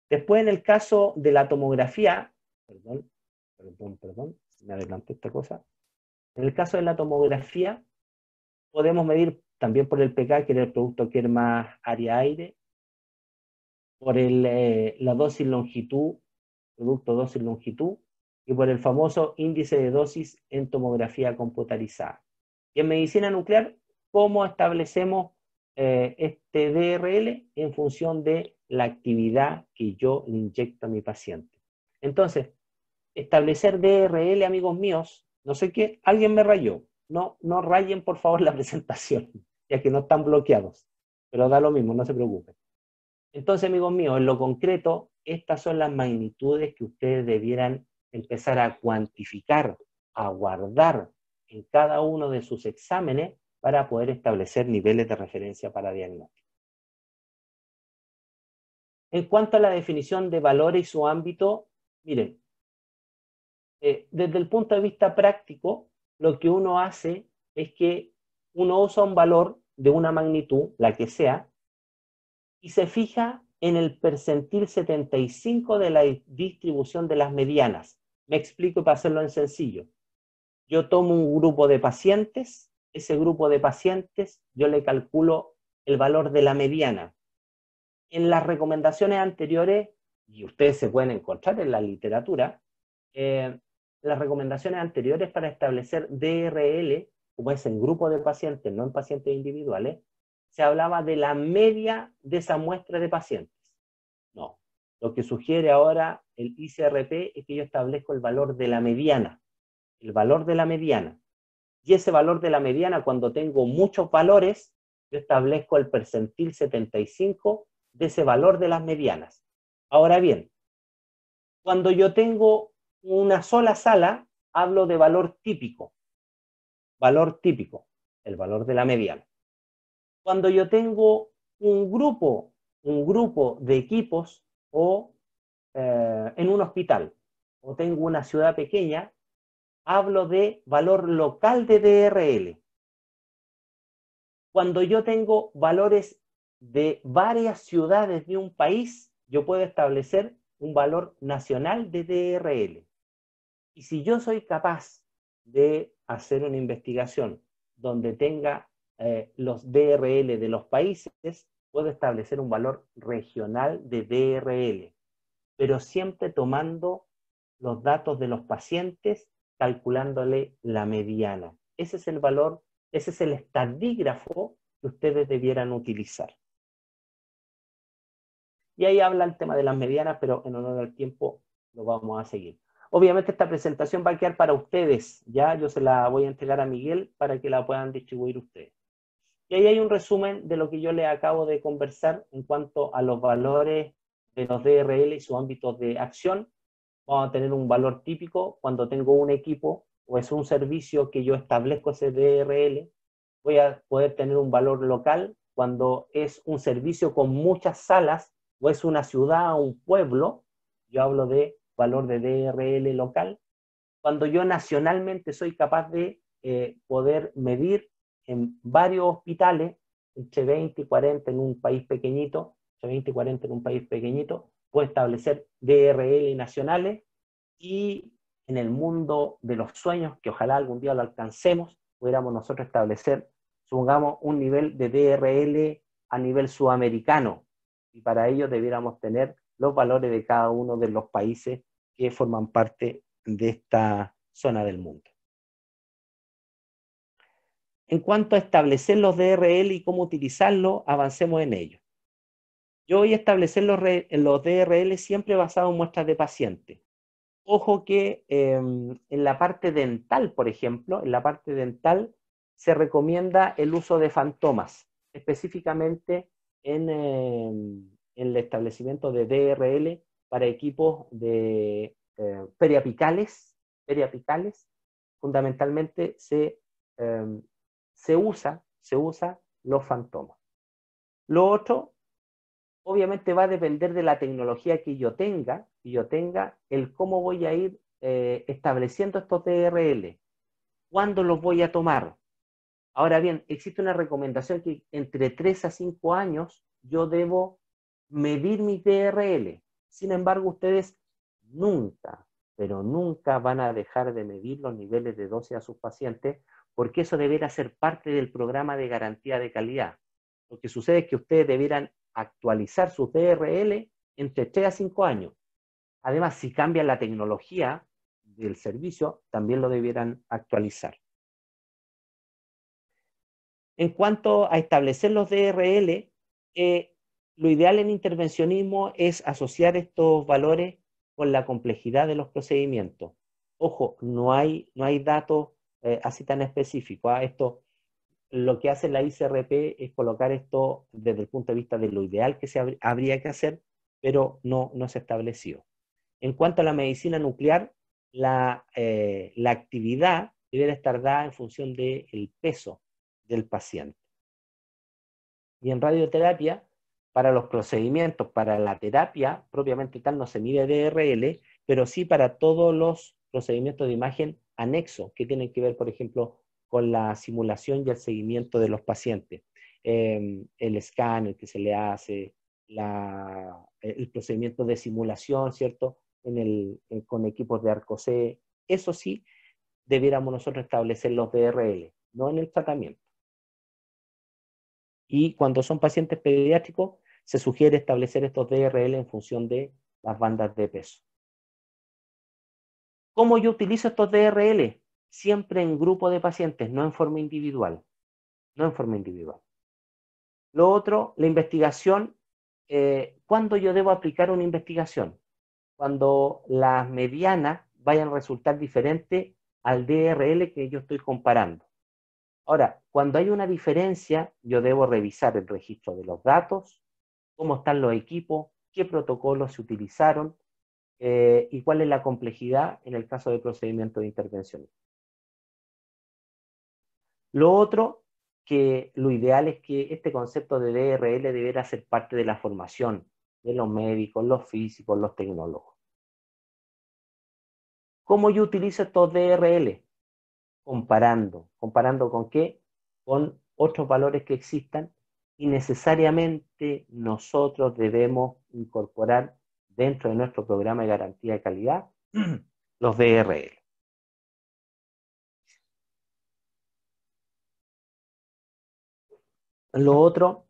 Speaker 1: Después, en el caso de la tomografía, perdón, me adelanté esta cosa. En el caso de la tomografía, podemos medir también por el pK, que era el producto Kermas área-aire, por la dosis longitud, producto dosis longitud, y por el famoso índice de dosis en tomografía computarizada. Y en medicina nuclear, ¿cómo establecemos este DRL? En función de la actividad que yo le inyecto a mi paciente. Entonces, establecer DRL, amigos míos, no sé qué, alguien me rayó. No rayen por favor la presentación, ya que no están bloqueados. Pero da lo mismo, no se preocupen. Entonces, amigos míos, en lo concreto, estas son las magnitudes que ustedes debieran empezar a cuantificar, a guardar en cada uno de sus exámenes para poder establecer niveles de referencia para diagnóstico. En cuanto a la definición de valores y su ámbito, miren, desde el punto de vista práctico, lo que uno hace es que uno usa un valor de una magnitud, la que sea, y se fija en el percentil 75 de la distribución de las medianas. Me explico para hacerlo en sencillo. Yo tomo un grupo de pacientes, ese grupo de pacientes yo le calculo el valor de la mediana. En las recomendaciones anteriores, y ustedes se pueden encontrar en la literatura, las recomendaciones anteriores para establecer DRL, como es en grupo de pacientes, no en pacientes individuales, se hablaba de la media de esa muestra de pacientes. No. Lo que sugiere ahora el ICRP es que yo establezco el valor de la mediana. El valor de la mediana. Y ese valor de la mediana, cuando tengo muchos valores, yo establezco el percentil 75 de ese valor de las medianas. Ahora bien, cuando yo tengo una sola sala, hablo de valor típico. Valor típico, el valor de la mediana. Cuando yo tengo un grupo de equipos o en un hospital, o tengo una ciudad pequeña, hablo de valor local de DRL. Cuando yo tengo valores de varias ciudades de un país, yo puedo establecer un valor nacional de DRL. Y si yo soy capaz de hacer una investigación donde tenga los DRL de los países, puedo establecer un valor regional de DRL, pero siempre tomando los datos de los pacientes, calculándole la mediana. Ese es el valor, ese es el estadígrafo que ustedes debieran utilizar. Y ahí habla el tema de las medianas, pero en honor al tiempo lo vamos a seguir. Obviamente esta presentación va a quedar para ustedes, ya yo se la voy a entregar a Miguel para que la puedan distribuir ustedes. Y ahí hay un resumen de lo que yo les acabo de conversar en cuanto a los valores de los DRL y sus ámbitos de acción. Vamos a tener un valor típico cuando tengo un equipo o es un servicio que yo establezco ese DRL. Voy a poder tener un valor local cuando es un servicio con muchas salas o es una ciudad o un pueblo. Yo hablo de valor de DRL local. Cuando yo nacionalmente soy capaz de poder medir en varios hospitales, entre 20 y 40 en un país pequeñito, entre 20 y 40 en un país pequeñito, puedo establecer DRL nacionales y en el mundo de los sueños, que ojalá algún día lo alcancemos, pudiéramos nosotros establecer, supongamos, un nivel de DRL a nivel sudamericano. Y para ello debiéramos tener los valores de cada uno de los países que forman parte de esta zona del mundo. En cuanto a establecer los DRL y cómo utilizarlos, avancemos en ello. Yo voy a establecer los DRL siempre basados en muestras de pacientes. Ojo que en la parte dental, por ejemplo, en la parte dental se recomienda el uso de fantomas, específicamente en el establecimiento de DRL para equipos de periapicales, fundamentalmente se usa los fantomas. Lo otro, obviamente va a depender de la tecnología que yo tenga, el cómo voy a ir estableciendo estos DRL, cuándo los voy a tomar. Ahora bien, existe una recomendación que entre 3 a 5 años yo debo medir mis DRL. Sin embargo, ustedes nunca, pero nunca van a dejar de medir los niveles de dosis a sus pacientes, porque eso deberá ser parte del programa de garantía de calidad. Lo que sucede es que ustedes debieran actualizar sus DRL entre 3 a 5 años. Además, si cambia la tecnología del servicio, también lo debieran actualizar. En cuanto a establecer los DRL, lo ideal en intervencionismo es asociar estos valores con la complejidad de los procedimientos. Ojo, no hay datos así tan específicos. Esto, lo que hace la ICRP es colocar esto desde el punto de vista de lo ideal que habría que hacer, pero no se estableció. En cuanto a la medicina nuclear, la actividad debe estar dada en función del peso del paciente. Y en radioterapia, para los procedimientos, para la terapia propiamente tal no se mide DRL, pero sí para todos los procedimientos de imagen anexos que tienen que ver, por ejemplo, con la simulación y el seguimiento de los pacientes. El escáner que se le hace, el procedimiento de simulación, ¿cierto? Con equipos de ARCOC, eso sí, debiéramos nosotros establecer los DRL, no en el tratamiento. Y cuando son pacientes pediátricos, se sugiere establecer estos DRL en función de las bandas de peso. ¿Cómo yo utilizo estos DRL? Siempre en grupo de pacientes, no en forma individual. No en forma individual. Lo otro, la investigación. ¿Cuándo yo debo aplicar una investigación? Cuando las medianas vayan a resultar diferentes al DRL que yo estoy comparando. Ahora, cuando hay una diferencia, yo debo revisar el registro de los datos, cómo están los equipos, qué protocolos se utilizaron y cuál es la complejidad en el caso de procedimiento de intervención. Lo otro, que lo ideal es que este concepto de DRL deberá ser parte de la formación de los médicos, los físicos, los tecnólogos. ¿Cómo yo utilizo estos DRL? Comparando. ¿Comparando con qué? Con otros valores que existan y necesariamente nosotros debemos incorporar dentro de nuestro programa de garantía de calidad los DRL. Lo otro,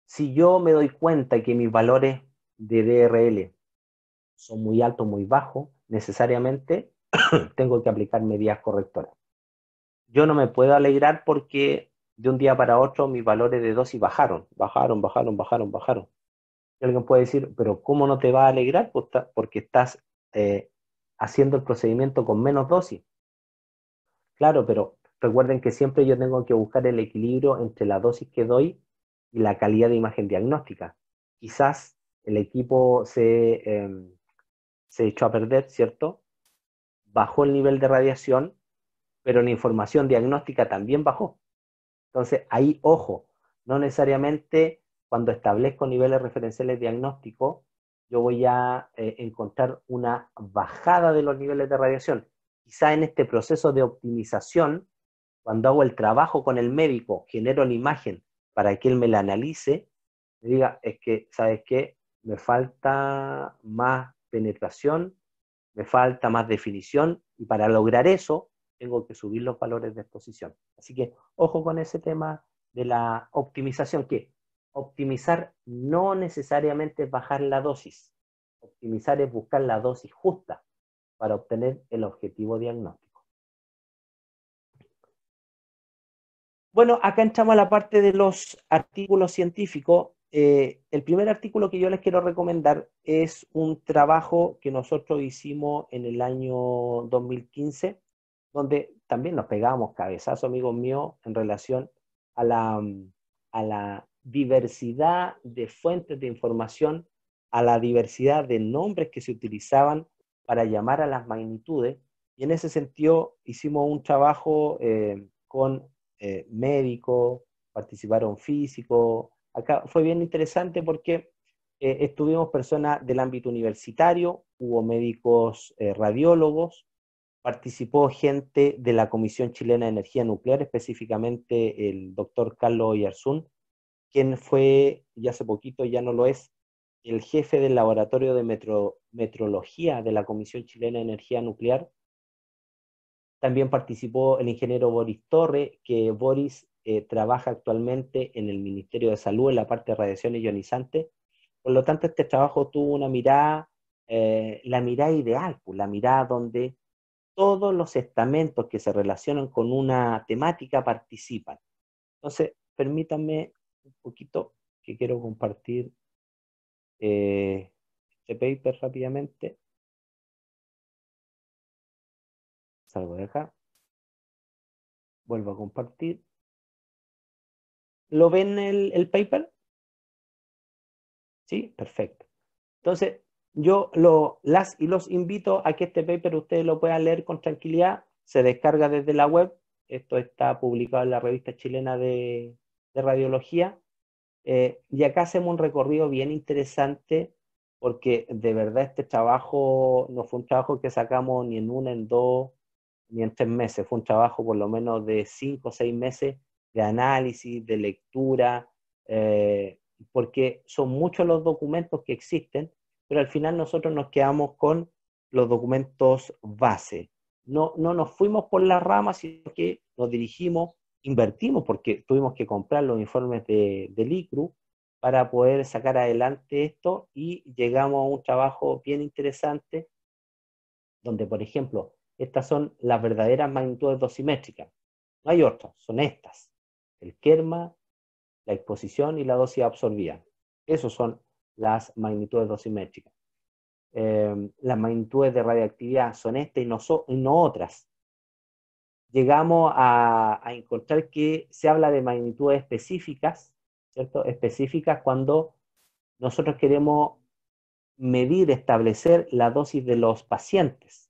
Speaker 1: si yo me doy cuenta que mis valores de DRL son muy altos, muy bajos, necesariamente tengo que aplicar medidas correctoras. Yo no me puedo alegrar porque de un día para otro mis valores de dosis bajaron. Y alguien puede decir, pero ¿cómo no te va a alegrar? Pues porque estás haciendo el procedimiento con menos dosis. Claro, pero recuerden que siempre yo tengo que buscar el equilibrio entre la dosis que doy y la calidad de imagen diagnóstica. Quizás el equipo se echó a perder, ¿cierto? Bajó el nivel de radiación, pero la información diagnóstica también bajó. Entonces, ahí, ojo, no necesariamente cuando establezco niveles referenciales diagnósticos, yo voy a encontrar una bajada de los niveles de radiación. Quizá en este proceso de optimización, cuando hago el trabajo con el médico, genero la imagen para que él me la analice, me diga, es que, ¿sabes qué? Me falta más penetración, me falta más definición, y para lograr eso, tengo que subir los valores de exposición. Así que, ojo con ese tema de la optimización, que optimizar no necesariamente es bajar la dosis. Optimizar es buscar la dosis justa para obtener el objetivo diagnóstico. Bueno, acá entramos a la parte de los artículos científicos. El primer artículo que yo les quiero recomendar es un trabajo que nosotros hicimos en el año 2015, donde también nos pegábamos cabezazo, amigos míos, en relación a la diversidad de fuentes de información, a la diversidad de nombres que se utilizaban para llamar a las magnitudes, Y en ese sentido hicimos un trabajo con médicos, participaron físicos. Acá fue bien interesante porque estuvimos personas del ámbito universitario, hubo médicos radiólogos, participó gente de la Comisión Chilena de Energía Nuclear, específicamente el doctor Carlos Oyarzún, quien fue, y hace poquito ya no lo es, el jefe del laboratorio de metrología de la Comisión Chilena de Energía Nuclear. También participó el ingeniero Boris Torre, que Boris trabaja actualmente en el Ministerio de Salud en la parte de radiación ionizante. Por lo tanto, este trabajo tuvo una mirada, la mirada ideal, pues, la mirada donde todos los estamentos que se relacionan con una temática participan. Entonces, permítanme un poquito que quiero compartir este paper rápidamente. Salgo de acá, vuelvo a compartir. ¿Lo ven el paper? Sí, perfecto. Entonces, yo las y los invito a que este paper ustedes lo puedan leer con tranquilidad. Se descarga desde la web. Esto está publicado en la revista chilena de radiología. Y acá hacemos un recorrido bien interesante porque de verdad este trabajo no fue un trabajo que sacamos ni en una, en dos, ni en 3 meses. Fue un trabajo por lo menos de 5 o 6 meses de análisis, de lectura, porque son muchos los documentos que existen, pero al final nosotros nos quedamos con los documentos base. No nos fuimos por las ramas, sino que nos dirigimos, invertimos, porque tuvimos que comprar los informes del ICRU para poder sacar adelante esto y llegamos a un trabajo bien interesante donde, por ejemplo, estas son las verdaderas magnitudes dosimétricas. No hay otras, son estas. El kerma, la exposición y la dosis absorbida. Esas son las magnitudes dosimétricas. Las magnitudes de radioactividad son estas y no otras. Llegamos a encontrar que se habla de magnitudes específicas, ¿cierto? Específicas cuando nosotros queremos medir, establecer la dosis de los pacientes.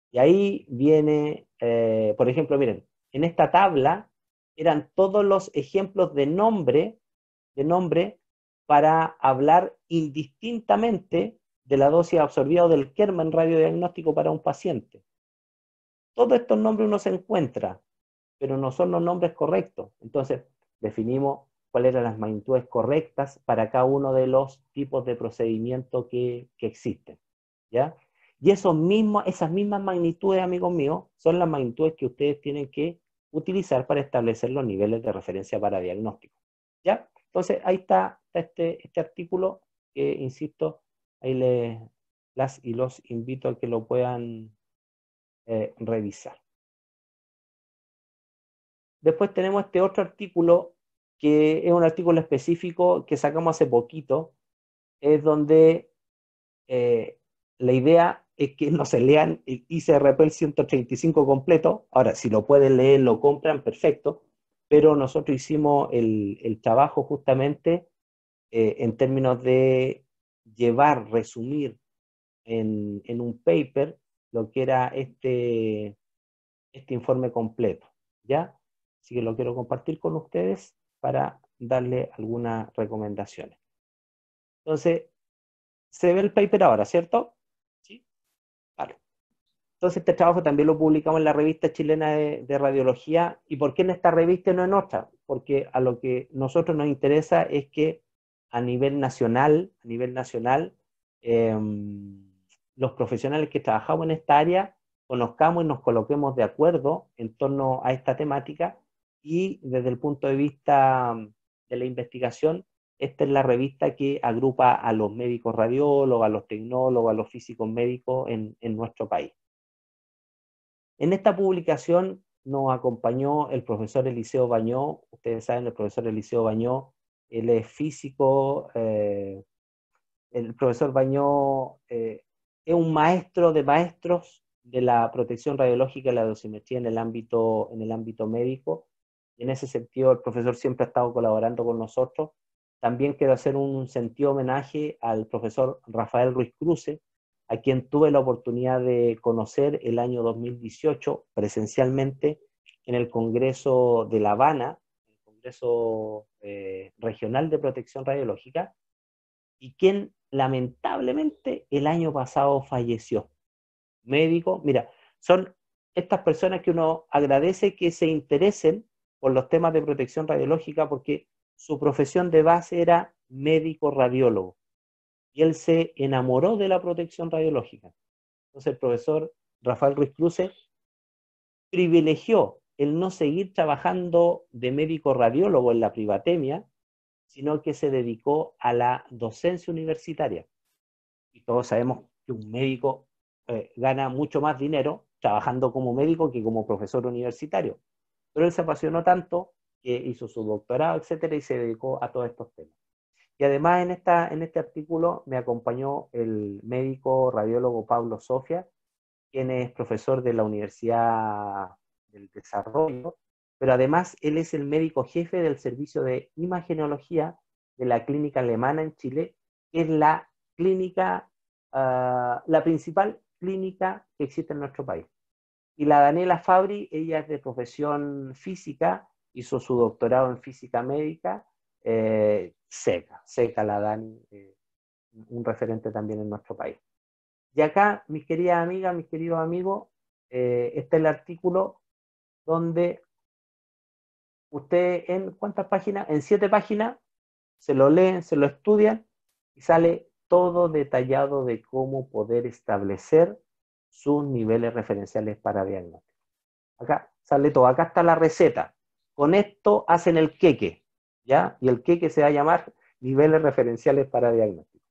Speaker 1: Y ahí viene, por ejemplo, miren, en esta tabla eran todos los ejemplos de nombre para hablar indistintamente de la dosis absorbida o del kerma en radiodiagnóstico para un paciente. Todos estos nombres uno se encuentra, pero no son los nombres correctos. Entonces, definimos cuáles eran las magnitudes correctas para cada uno de los tipos de procedimiento que existen, ¿ya? Y esas mismas magnitudes, amigos míos, son las magnitudes que ustedes tienen que utilizar para establecer los niveles de referencia para diagnóstico, ¿ya? Entonces, ahí está este artículo que, insisto, ahí las y los invito a que lo puedan revisar. Después tenemos este otro artículo, que es un artículo específico que sacamos hace poquito, es donde la idea es que no se lean el ICRP el 135 completo. Ahora, si lo pueden leer, lo compran, perfecto, pero nosotros hicimos el trabajo justamente en términos de llevar, resumir en un paper lo que era este informe completo, ¿ya? Así que lo quiero compartir con ustedes para darle algunas recomendaciones. Entonces, se ve el paper ahora, ¿cierto? Sí. Vale. Entonces, este trabajo también lo publicamos en la revista chilena de radiología. ¿Y por qué en esta revista y no en otra? Porque a lo que nosotros nos interesa es que a nivel nacional, eh, los profesionales que trabajamos en esta área conozcamos y nos coloquemos de acuerdo en torno a esta temática, y desde el punto de vista de la investigación, esta es la revista que agrupa a los médicos radiólogos, a los tecnólogos, a los físicos médicos en nuestro país. En esta publicación nos acompañó el profesor Eliseo Bañó. Ustedes saben, el profesor Eliseo Bañó, él es físico. El profesor Bañó es un maestro de maestros de la protección radiológica y la dosimetría en el ámbito médico. En ese sentido, el profesor siempre ha estado colaborando con nosotros. También quiero hacer un sentido homenaje al profesor Rafael Ruiz Cruce, a quien tuve la oportunidad de conocer el año 2018 presencialmente en el Congreso de La Habana, el Congreso Regional de Protección Radiológica, y quien lamentablemente el año pasado falleció. Médico, mira, son estas personas que uno agradece que se interesen por los temas de protección radiológica porque su profesión de base era médico radiólogo y él se enamoró de la protección radiológica. Entonces el profesor Rafael Ruiz Cruce privilegió el no seguir trabajando de médico radiólogo en la privatemia, sino que se dedicó a la docencia universitaria. Y todos sabemos que un médico gana mucho más dinero trabajando como médico que como profesor universitario. Pero él se apasionó tanto que hizo su doctorado, etcétera, y se dedicó a todos estos temas. Y además en este artículo me acompañó el médico radiólogo Pablo Sofia, quien es profesor de la Universidad del Desarrollo, pero además él es el médico jefe del servicio de imagenología de la clínica alemana en Chile, que es la clínica, la principal clínica que existe en nuestro país. Y la Daniela Fabri, ella es de profesión física, hizo su doctorado en física médica, seca la Dani, un referente también en nuestro país. Y acá, mis queridas amigas, mis queridos amigos, está el artículo donde usted en ¿cuántas páginas? En 7 páginas se lo leen, se lo estudian y sale todo detallado de cómo poder establecer sus niveles referenciales para diagnóstico. Acá sale todo, acá está la receta. Con esto hacen el queque, ¿ya? Y el queque se va a llamar niveles referenciales para diagnóstico.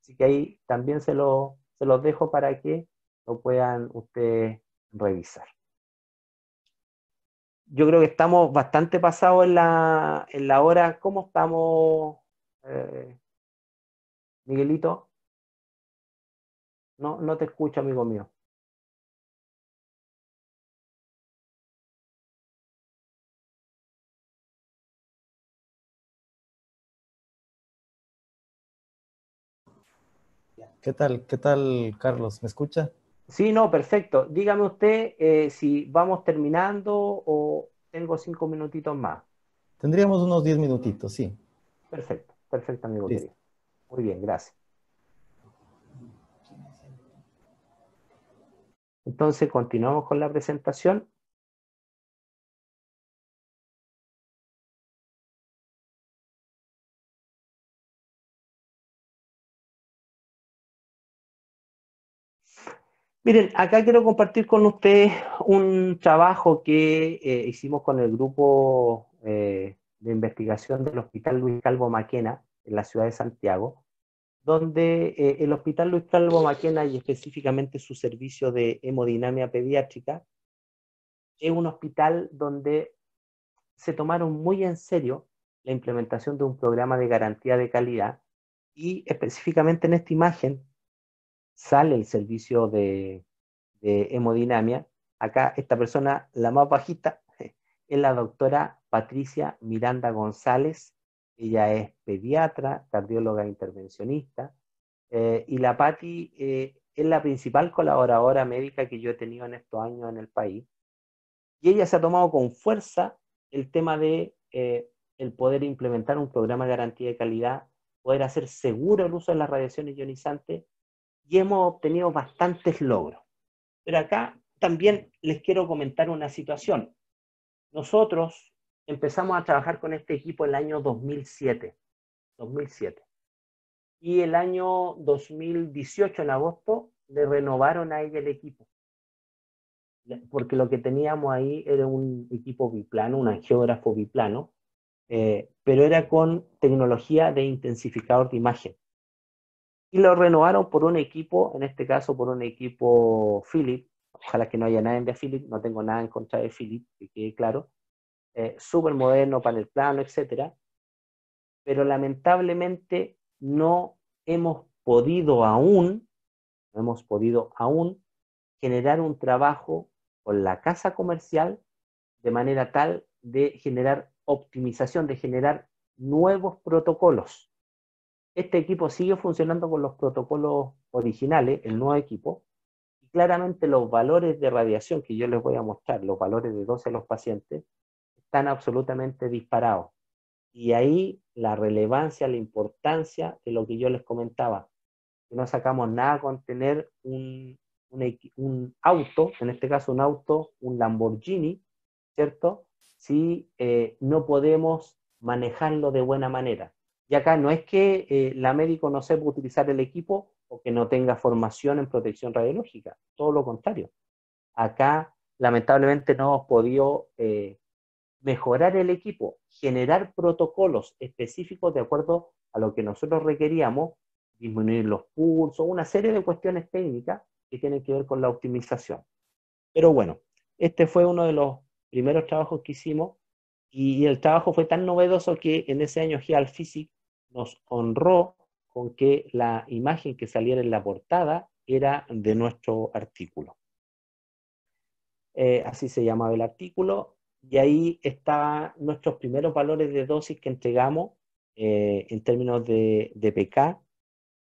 Speaker 1: Así que ahí también se los dejo para que lo puedan ustedes revisar. Yo creo que estamos bastante pasados en la hora. ¿Cómo estamos, Miguelito? No, no te escucho, amigo mío.
Speaker 2: ¿Qué tal? ¿Qué tal, Carlos? ¿Me escucha?
Speaker 1: Sí, no, perfecto. Dígame usted si vamos terminando o tengo 5 minutitos más.
Speaker 2: Tendríamos unos 10 minutitos, sí.
Speaker 1: Perfecto, perfecto, amigo
Speaker 2: Listo.
Speaker 1: querido. Muy bien, gracias. Entonces, continuamos con la presentación. Miren, acá quiero compartir con ustedes un trabajo que hicimos con el grupo de investigación del Hospital Luis Calvo Maquena en la ciudad de Santiago, donde el Hospital Luis Calvo Maquena y específicamente su servicio de hemodinamia pediátrica es un hospital donde se tomaron muy en serio la implementación de un programa de garantía de calidad y específicamente en esta imagen sale el servicio de hemodinamia. Acá esta persona, la más bajita, es la doctora Patricia Miranda González. Ella es pediatra, cardióloga intervencionista, y la Pati es la principal colaboradora médica que yo he tenido en estos años en el país. Y ella se ha tomado con fuerza el tema de el poder implementar un programa de garantía de calidad, poder hacer seguro el uso de las radiaciones ionizantes, y hemos obtenido bastantes logros. Pero acá también les quiero comentar una situación. Nosotros empezamos a trabajar con este equipo el año 2007. Y el año 2018, en agosto, le renovaron a ella el equipo. Porque lo que teníamos ahí era un equipo biplano, un angiógrafo biplano, pero era con tecnología de intensificador de imagen. Y lo renovaron por un equipo, en este caso por un equipo Philips. Ojalá que no haya nadie de Philips, no tengo nada en contra de Philips, que quede claro. Súper moderno, panel plano, etcétera. Pero lamentablemente no hemos podido aún generar un trabajo con la casa comercial de manera tal de generar optimización, de generar nuevos protocolos. Este equipo sigue funcionando con los protocolos originales, el nuevo equipo, y claramente los valores de radiación que yo les voy a mostrar, los valores de dosis a los pacientes, están absolutamente disparados. Y ahí la relevancia, la importancia de lo que yo les comentaba, que no sacamos nada con tener un auto, en este caso un auto, un Lamborghini, ¿cierto? Si no podemos manejarlo de buena manera. Y acá no es que la médico no sepa utilizar el equipo o que no tenga formación en protección radiológica, todo lo contrario. Acá lamentablemente no hemos podido mejorar el equipo, generar protocolos específicos de acuerdo a lo que nosotros requeríamos, disminuir los pulsos, una serie de cuestiones técnicas que tienen que ver con la optimización. Pero bueno, este fue uno de los primeros trabajos que hicimos y el trabajo fue tan novedoso que en ese año Geophysics nos honró con que la imagen que saliera en la portada era de nuestro artículo. Así se llamaba el artículo, y ahí están nuestros primeros valores de dosis que entregamos en términos de PK,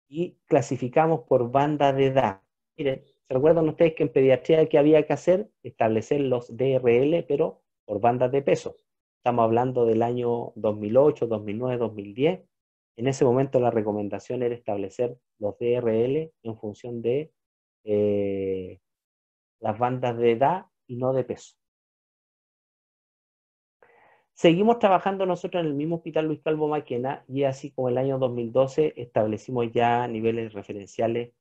Speaker 1: y clasificamos por banda de edad. Miren, ¿se recuerdan ustedes que en pediatría que había que hacer? Establecer los DRL, pero por bandas de peso. Estamos hablando del año 2008, 2009, 2010. En ese momento la recomendación era establecer los DRL en función de las bandas de edad y no de peso. Seguimos trabajando nosotros en el mismo Hospital Luis Calvo Maquena, y así como el año 2012 establecimos ya niveles referenciales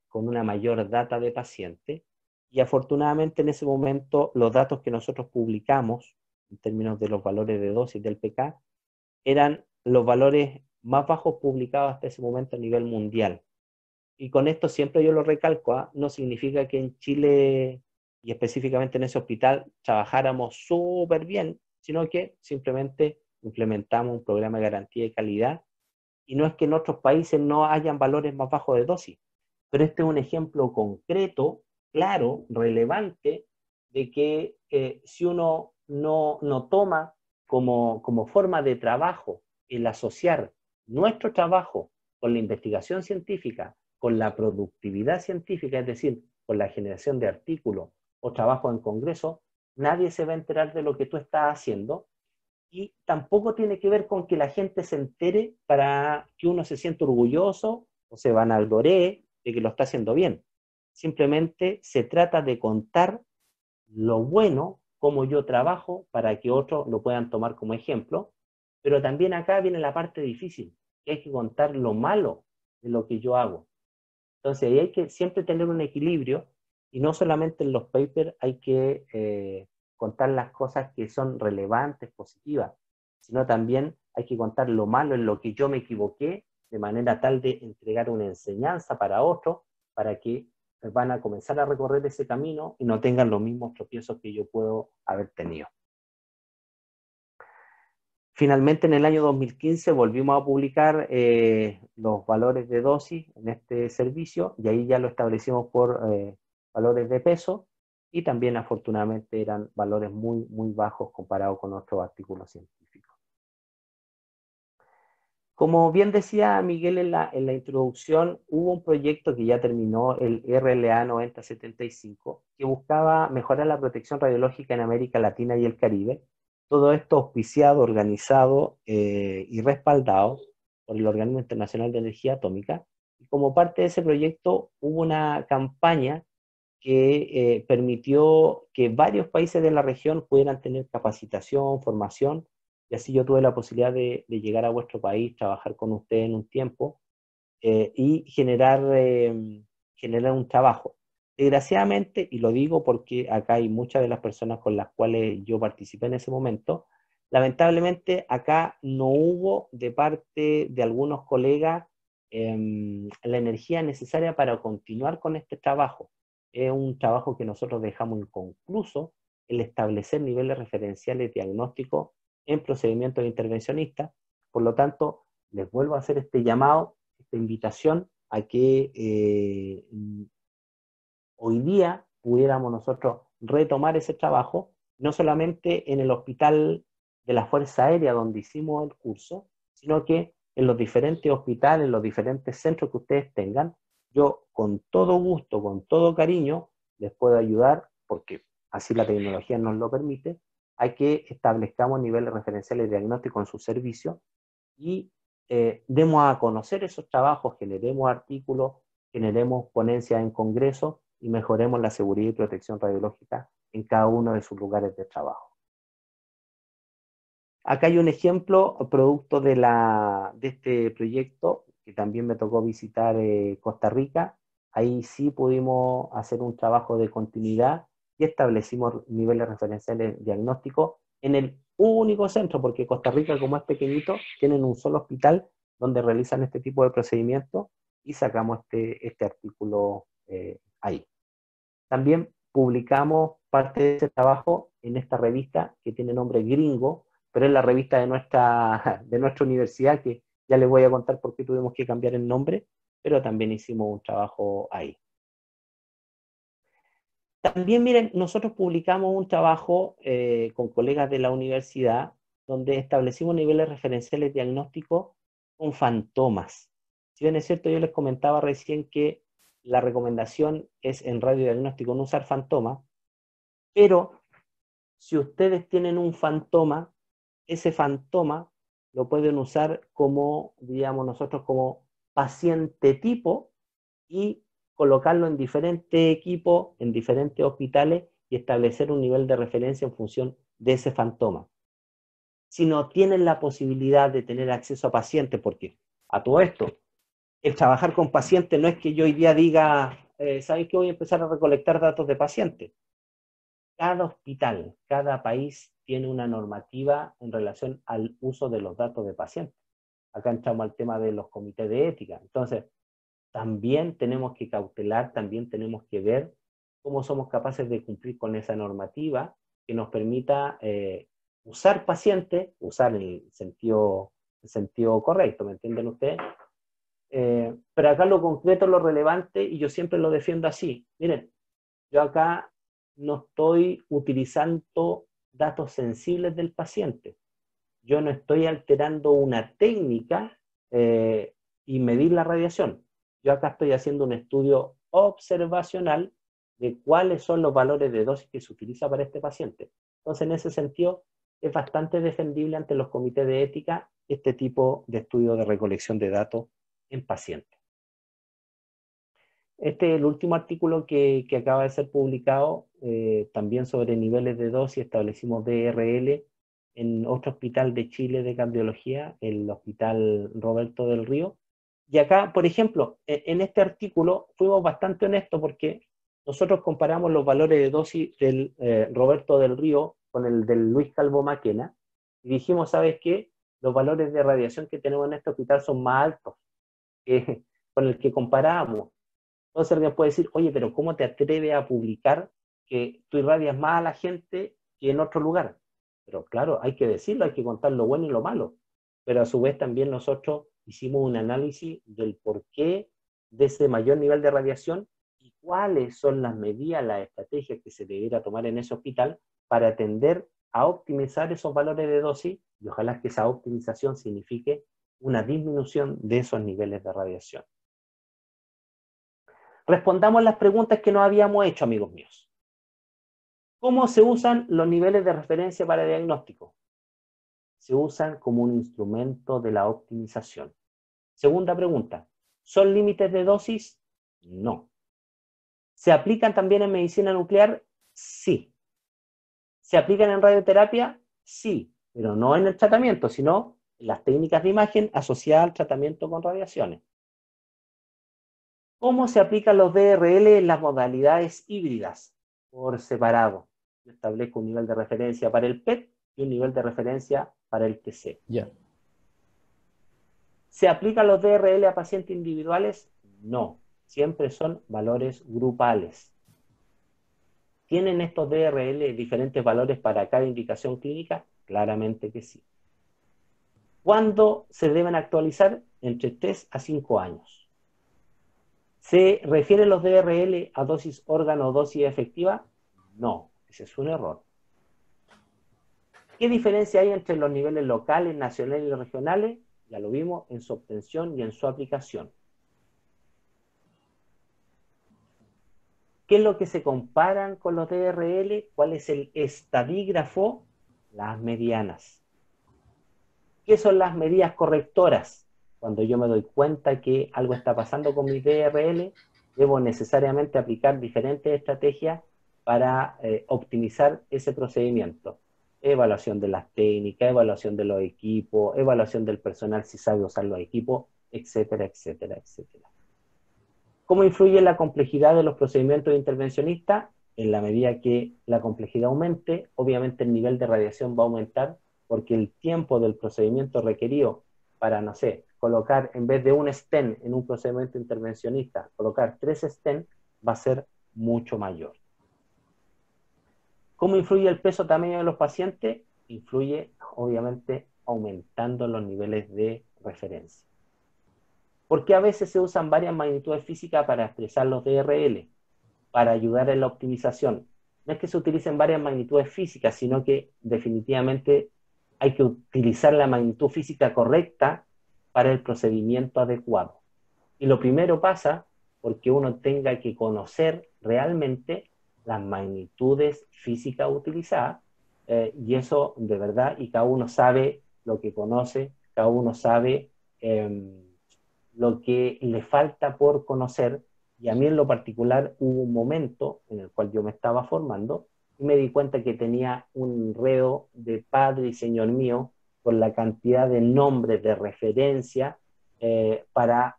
Speaker 1: con una mayor data de pacientes, y afortunadamente en ese momento los datos que nosotros publicamos en términos de los valores de dosis del PK eran los valores más bajos publicados hasta ese momento a nivel mundial. Y con esto siempre yo lo recalco, no significa que en Chile y específicamente en ese hospital trabajáramos súper bien, sino que simplemente implementamos un programa de garantía de calidad, y no es que en otros países no hayan valores más bajos de dosis, pero este es un ejemplo concreto, claro, relevante, de que si uno no toma como forma de trabajo el asociar nuestro trabajo con la investigación científica, con la productividad científica, es decir, con la generación de artículos o trabajo en congreso, nadie se va a enterar de lo que tú estás haciendo, y tampoco tiene que ver con que la gente se entere para que uno se sienta orgulloso o se vanagloree de que lo está haciendo bien. Simplemente se trata de contar lo bueno, cómo yo trabajo, para que otros lo puedan tomar como ejemplo, pero también acá viene la parte difícil, que hay que contar lo malo de lo que yo hago. Entonces ahí hay que siempre tener un equilibrio, y no solamente en los papers hay que contar las cosas que son relevantes, positivas, sino también hay que contar lo malo en lo que yo me equivoqué, de manera tal de entregar una enseñanza para otros, para que van a comenzar a recorrer ese camino y no tengan los mismos tropiezos que yo puedo haber tenido. Finalmente, en el año 2015 volvimos a publicar los valores de dosis en este servicio, y ahí ya lo establecimos por valores de peso, y también afortunadamente eran valores muy, muy bajos comparados con otros artículos científicos. Como bien decía Miguel en la introducción, hubo un proyecto que ya terminó, el RLA 9075, que buscaba mejorar la protección radiológica en América Latina y el Caribe. Todo esto auspiciado, organizado y respaldado por el Organismo Internacional de Energía Atómica. Y como parte de ese proyecto hubo una campaña que permitió que varios países de la región pudieran tener capacitación, formación, y así yo tuve la posibilidad de llegar a vuestro país, trabajar con ustedes en un tiempo y generar un trabajo. Desgraciadamente, y lo digo porque acá hay muchas de las personas con las cuales yo participé en ese momento, lamentablemente acá no hubo de parte de algunos colegas la energía necesaria para continuar con este trabajo. Es un trabajo que nosotros dejamos inconcluso, el establecer niveles referenciales diagnósticos en procedimientos intervencionistas. Por lo tanto, les vuelvo a hacer este llamado, esta invitación a que hoy día pudiéramos nosotros retomar ese trabajo, no solamente en el hospital de la Fuerza Aérea donde hicimos el curso, sino que en los diferentes hospitales, en los diferentes centros que ustedes tengan, yo con todo gusto, con todo cariño, les puedo ayudar, porque así la tecnología nos lo permite, a que establezcamos niveles referenciales de diagnóstico en su servicio y demos a conocer esos trabajos, generemos artículos, generemos ponencias en congresos y mejoremos la seguridad y protección radiológica en cada uno de sus lugares de trabajo. Acá hay un ejemplo, producto de este proyecto, que también me tocó visitar Costa Rica. Ahí sí pudimos hacer un trabajo de continuidad y establecimos niveles referenciales diagnósticos en el único centro, porque Costa Rica, como es pequeñito, tienen un solo hospital donde realizan este tipo de procedimientos y sacamos este artículo ahí. También publicamos parte de ese trabajo en esta revista que tiene nombre Gringo, pero es la revista de nuestra universidad, que ya les voy a contar por qué tuvimos que cambiar el nombre, pero también hicimos un trabajo ahí. También, miren, nosotros publicamos un trabajo con colegas de la universidad donde establecimos niveles referenciales diagnósticos con fantomas. Si bien es cierto, yo les comentaba recién que la recomendación es en radiodiagnóstico no usar fantomas, pero si ustedes tienen un fantoma, ese fantoma lo pueden usar como, digamos nosotros, como paciente tipo y colocarlo en diferentes equipos, en diferentes hospitales y establecer un nivel de referencia en función de ese fantoma. Si no tienen la posibilidad de tener acceso a pacientes, porque a todo esto, el trabajar con pacientes no es que yo hoy día diga, ¿sabes qué? Voy a empezar a recolectar datos de pacientes. Cada hospital, cada país tiene una normativa en relación al uso de los datos de pacientes. Acá entramos al tema de los comités de ética. Entonces, también tenemos que cautelar, también tenemos que ver cómo somos capaces de cumplir con esa normativa que nos permita usar pacientes, usar en el sentido correcto, ¿me entienden ustedes? Pero acá lo concreto, lo relevante, y yo siempre lo defiendo así. Miren, yo acá no estoy utilizando datos sensibles del paciente. Yo no estoy alterando una técnica y medir la radiación. Yo acá estoy haciendo un estudio observacional de cuáles son los valores de dosis que se utiliza para este paciente. Entonces, en ese sentido, es bastante defendible ante los comités de ética este tipo de estudio de recolección de datos en pacientes. Este es el último artículo que acaba de ser publicado, también sobre niveles de dosis. Establecimos DRL en otro hospital de Chile de cardiología, el Hospital Roberto del Río. Y acá, por ejemplo, en este artículo fuimos bastante honestos porque nosotros comparamos los valores de dosis del Roberto del Río con el del Luis Calvo Maquena y dijimos, ¿sabes qué? Los valores de radiación que tenemos en este hospital son más altos que con el que comparábamos. Entonces alguien puede decir, oye, pero ¿cómo te atreves a publicar que tú irradias más a la gente que en otro lugar? Pero claro, hay que decirlo, hay que contar lo bueno y lo malo. Pero a su vez también nosotros hicimos un análisis del porqué de ese mayor nivel de radiación y cuáles son las medidas, las estrategias que se debiera tomar en ese hospital para atender a optimizar esos valores de dosis y ojalá que esa optimización signifique una disminución de esos niveles de radiación. Respondamos las preguntas que nos habíamos hecho, amigos míos. ¿Cómo se usan los niveles de referencia para diagnóstico? Se usan como un instrumento de la optimización. Segunda pregunta, ¿son límites de dosis? No. ¿Se aplican también en medicina nuclear? Sí. ¿Se aplican en radioterapia? Sí, pero no en el tratamiento, sino en las técnicas de imagen asociadas al tratamiento con radiaciones. ¿Cómo se aplican los DRL en las modalidades híbridas? Por separado. Yo establezco un nivel de referencia para el PET y un nivel de referencia para el TC.
Speaker 2: Ya.
Speaker 1: ¿Se aplican los DRL a pacientes individuales? No. Siempre son valores grupales. ¿Tienen estos DRL diferentes valores para cada indicación clínica? Claramente que sí. ¿Cuándo se deben actualizar? Entre 3 a 5 años. ¿Se refieren los DRL a dosis órgano o dosis efectiva? No, ese es un error. ¿Qué diferencia hay entre los niveles locales, nacionales y regionales? Ya lo vimos en su obtención y en su aplicación. ¿Qué es lo que se comparan con los DRL? ¿Cuál es el estadígrafo? Las medianas. ¿Qué son las medidas correctoras? Cuando yo me doy cuenta que algo está pasando con mi DRL, debo necesariamente aplicar diferentes estrategias para optimizar ese procedimiento. Evaluación de las técnicas, evaluación de los equipos, evaluación del personal si sabe usar los equipos, etcétera, etcétera, etcétera. ¿Cómo influye la complejidad de los procedimientos intervencionistas? En la medida que la complejidad aumente, obviamente el nivel de radiación va a aumentar porque el tiempo del procedimiento requerido para, no sé, colocar en vez de un stent en un procedimiento intervencionista, colocar 3 stents va a ser mucho mayor. ¿Cómo influye el peso tamaño de los pacientes? Influye, obviamente, aumentando los niveles de referencia. ¿Por qué a veces se usan varias magnitudes físicas para expresar los DRL? Para ayudar en la optimización. No es que se utilicen varias magnitudes físicas, sino que definitivamente hay que utilizar la magnitud física correcta para el procedimiento adecuado. Y lo primero pasa porque uno tenga que conocer realmente las magnitudes físicas utilizadas, y eso de verdad, y cada uno sabe lo que conoce, cada uno sabe lo que le falta por conocer, y a mí en lo particular hubo un momento en el cual yo me estaba formando y me di cuenta que tenía un enredo de padre y señor mío con la cantidad de nombres de referencia para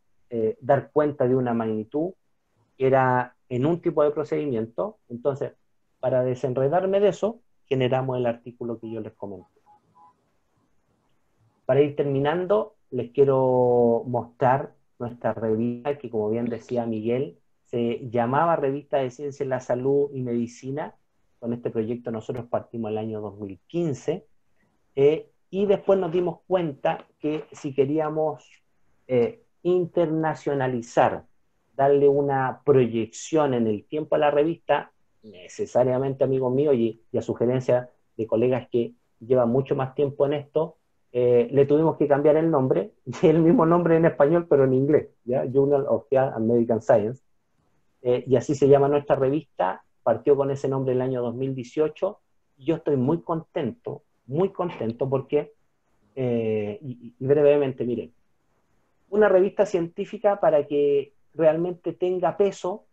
Speaker 1: dar cuenta de una magnitud que era en un tipo de procedimiento. Entonces, para desenredarme de eso, generamos el artículo que yo les comenté. Para ir terminando, les quiero mostrar nuestra revista, que como bien decía Miguel, se llamaba Revista de Ciencia en la Salud y Medicina. Con este proyecto nosotros partimos el año 2015, y después nos dimos cuenta que si queríamos internacionalizar, darle una proyección en el tiempo a la revista, necesariamente, amigos míos, y a sugerencia de colegas que llevan mucho más tiempo en esto, le tuvimos que cambiar el nombre, el mismo nombre en español, pero en inglés, ¿ya? Journal of Health and Medical Science, y así se llama nuestra revista. Partió con ese nombre el año 2018, y yo estoy muy contento porque, y brevemente, miren, una revista científica para que realmente tenga peso,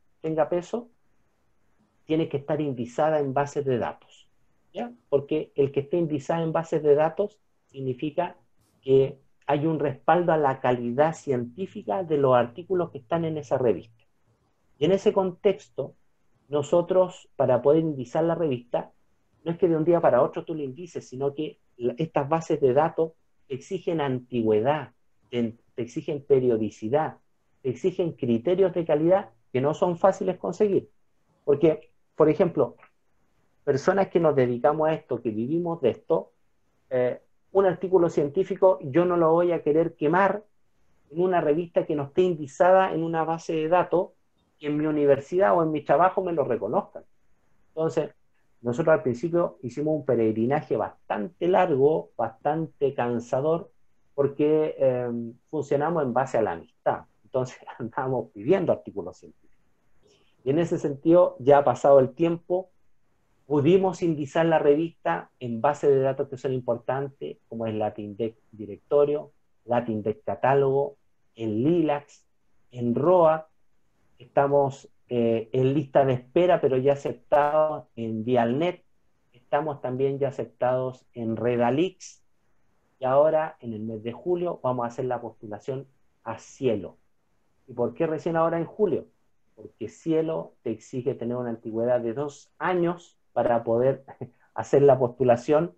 Speaker 1: tiene que estar indizada en bases de datos, ¿ya? Porque el que esté indizada en bases de datos significa que hay un respaldo a la calidad científica de los artículos que están en esa revista. Y en ese contexto, nosotros, para poder indizar la revista, no es que de un día para otro tú lo indices, sino que estas bases de datos exigen antigüedad, te exigen periodicidad, te exigen criterios de calidad que no son fáciles conseguir. Porque, por ejemplo, personas que nos dedicamos a esto, que vivimos de esto, un artículo científico yo no lo voy a querer quemar en una revista que no esté indizada en una base de datos que en mi universidad o en mi trabajo me lo reconozcan. Entonces, nosotros al principio hicimos un peregrinaje bastante largo, bastante cansador, porque funcionamos en base a la amistad. Entonces, andábamos pidiendo artículos científicos. Y en ese sentido, ya ha pasado el tiempo, pudimos indizar la revista en base de datos que son importantes, como es LatinDex Directorio, LatinDex Catálogo, en Lilacs, en ROA. Estamos en lista de espera, pero ya aceptados en Dialnet. Estamos también ya aceptados en Redalix. Y ahora, en el mes de julio, vamos a hacer la postulación a Cielo. ¿Y por qué recién ahora en julio? Porque Cielo te exige tener una antigüedad de 2 años para poder hacer la postulación.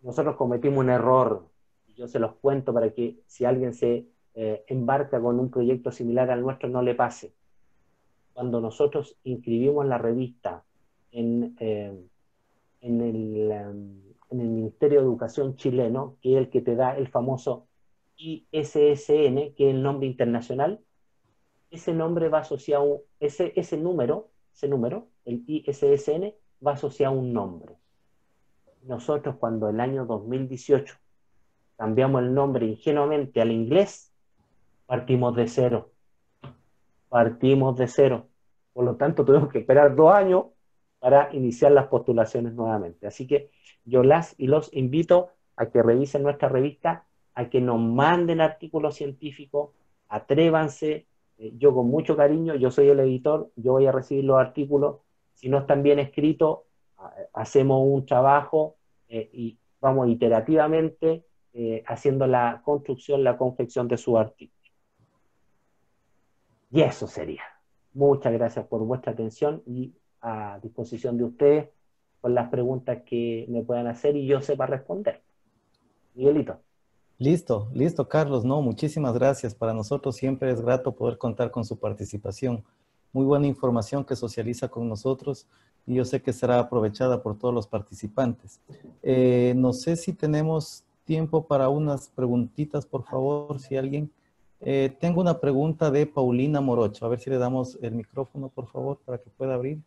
Speaker 1: Nosotros cometimos un error, y yo se los cuento para que si alguien se embarca con un proyecto similar al nuestro no le pase. Cuando nosotros inscribimos la revista en el Ministerio de Educación chileno, que es el que te da el famoso ISSN, que es el nombre internacional, ese nombre va asociado, ese número, el ISSN, va asociado a un nombre. Nosotros cuando el año 2018 cambiamos el nombre ingenuamente al inglés, partimos de cero. Partimos de cero. Por lo tanto, tuvimos que esperar 2 años para iniciar las postulaciones nuevamente. Así que yo las y los invito a que revisen nuestra revista, a que nos manden artículos científicos, atrévanse. Yo con mucho cariño, yo soy el editor, yo voy a recibir los artículos. Si no están bien escritos, hacemos un trabajo y vamos iterativamente haciendo la construcción, la confección de su artículo. Y eso sería. Muchas gracias por vuestra atención y a disposición de ustedes con las preguntas que me puedan hacer y yo sepa responder. Miguelito.
Speaker 2: Listo, listo, Carlos. No, muchísimas gracias. Para nosotros siempre es grato poder contar con su participación. Muy buena información que socializa con nosotros y yo sé que será aprovechada por todos los participantes. No sé si tenemos tiempo para unas preguntitas, por favor, si alguien... tengo una pregunta de Paulina Morocho. A ver si le damos el micrófono, por favor, para que pueda abrir.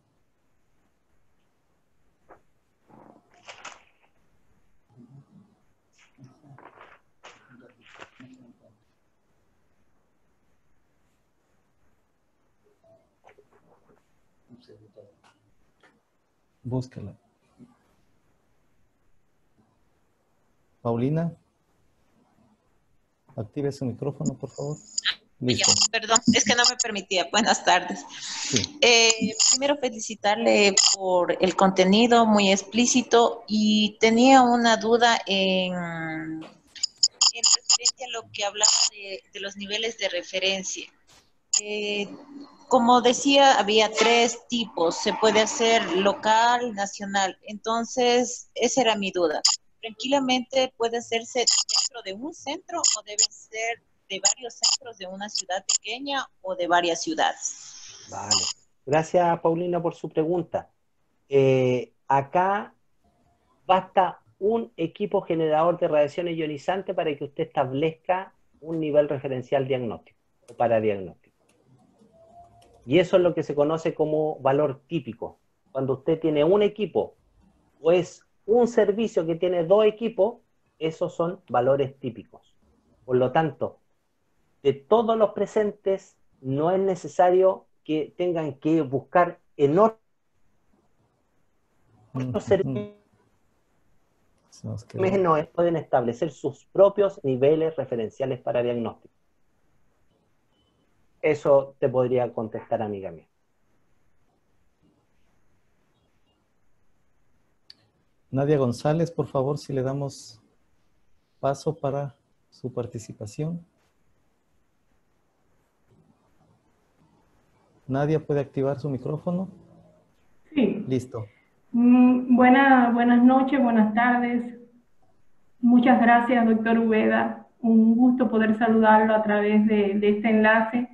Speaker 2: Búscala. Paulina, active su micrófono, por favor. Listo.
Speaker 3: Perdón, es que no me permitía. Buenas tardes.
Speaker 2: Sí.
Speaker 3: Primero felicitarle por el contenido muy explícito y tenía una duda en referente a lo que hablaba de los niveles de referencia. Como decía, había 3 tipos, se puede hacer local, nacional, entonces esa era mi duda. ¿Tranquilamente puede hacerse dentro de un centro o debe ser de varios centros de una ciudad pequeña o de varias ciudades?
Speaker 1: Vale. Gracias, Paulina, por su pregunta. Acá basta un equipo generador de radiaciones ionizantes para que usted establezca un nivel referencial diagnóstico o para diagnóstico. Y eso es lo que se conoce como valor típico. Cuando usted tiene un equipo o es un servicio que tiene 2 equipos, esos son valores típicos. Por lo tanto, de todos los presentes, no es necesario que tengan que buscar en otros servicios. Pueden establecer sus propios niveles referenciales para diagnóstico. Eso te podría contestar, amiga mía.
Speaker 2: Nadia González, por favor, si le damos paso para su participación. Nadia, ¿puede activar su micrófono?
Speaker 4: Sí.
Speaker 2: Listo.
Speaker 4: Buenas noches, buenas tardes. Muchas gracias, doctor Ubeda. Un gusto poder saludarlo a través de este enlace.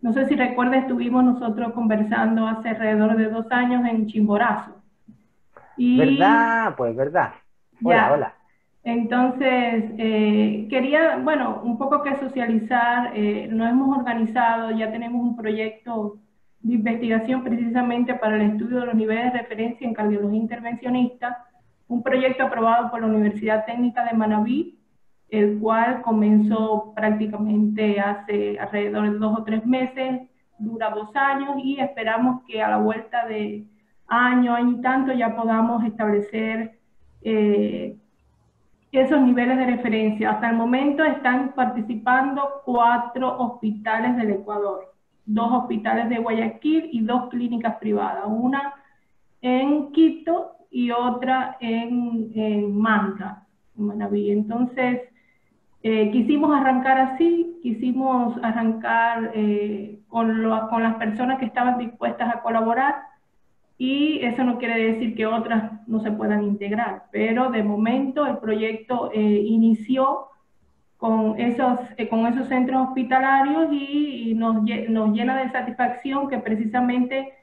Speaker 4: No sé si recuerda, estuvimos nosotros conversando hace alrededor de 2 años en Chimborazo.
Speaker 1: ¿Verdad? Pues verdad. Hola,
Speaker 4: ya.
Speaker 1: hola.
Speaker 4: Entonces, quería, bueno, un poco que socializar, nos hemos organizado, ya tenemos un proyecto de investigación precisamente para el estudio de los niveles de referencia en cardiología intervencionista, un proyecto aprobado por la Universidad Técnica de Manabí, el cual comenzó prácticamente hace alrededor de 2 o 3 meses, dura 2 años y esperamos que a la vuelta de año y tanto ya podamos establecer esos niveles de referencia. Hasta el momento están participando 4 hospitales del Ecuador, 2 hospitales de Guayaquil y 2 clínicas privadas, una en Quito y otra en Manta, en Manabí. Entonces, quisimos arrancar así, quisimos arrancar con las personas que estaban dispuestas a colaborar, y eso no quiere decir que otras no se puedan integrar, pero de momento el proyecto inició con esos centros hospitalarios y nos llena de satisfacción que precisamente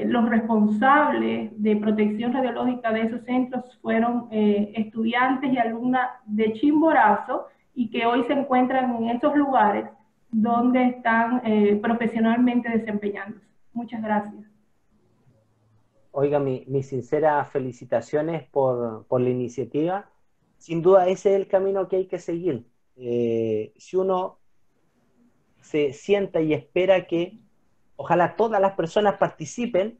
Speaker 4: los responsables de protección radiológica de esos centros fueron estudiantes y alumnas de Chimborazo y que hoy se encuentran en esos lugares donde están profesionalmente desempeñándose. Muchas gracias.
Speaker 1: Oiga, mis sinceras felicitaciones por la iniciativa. sin duda ese es el camino que hay que seguir. Si uno se sienta y espera que ojalá todas las personas participen,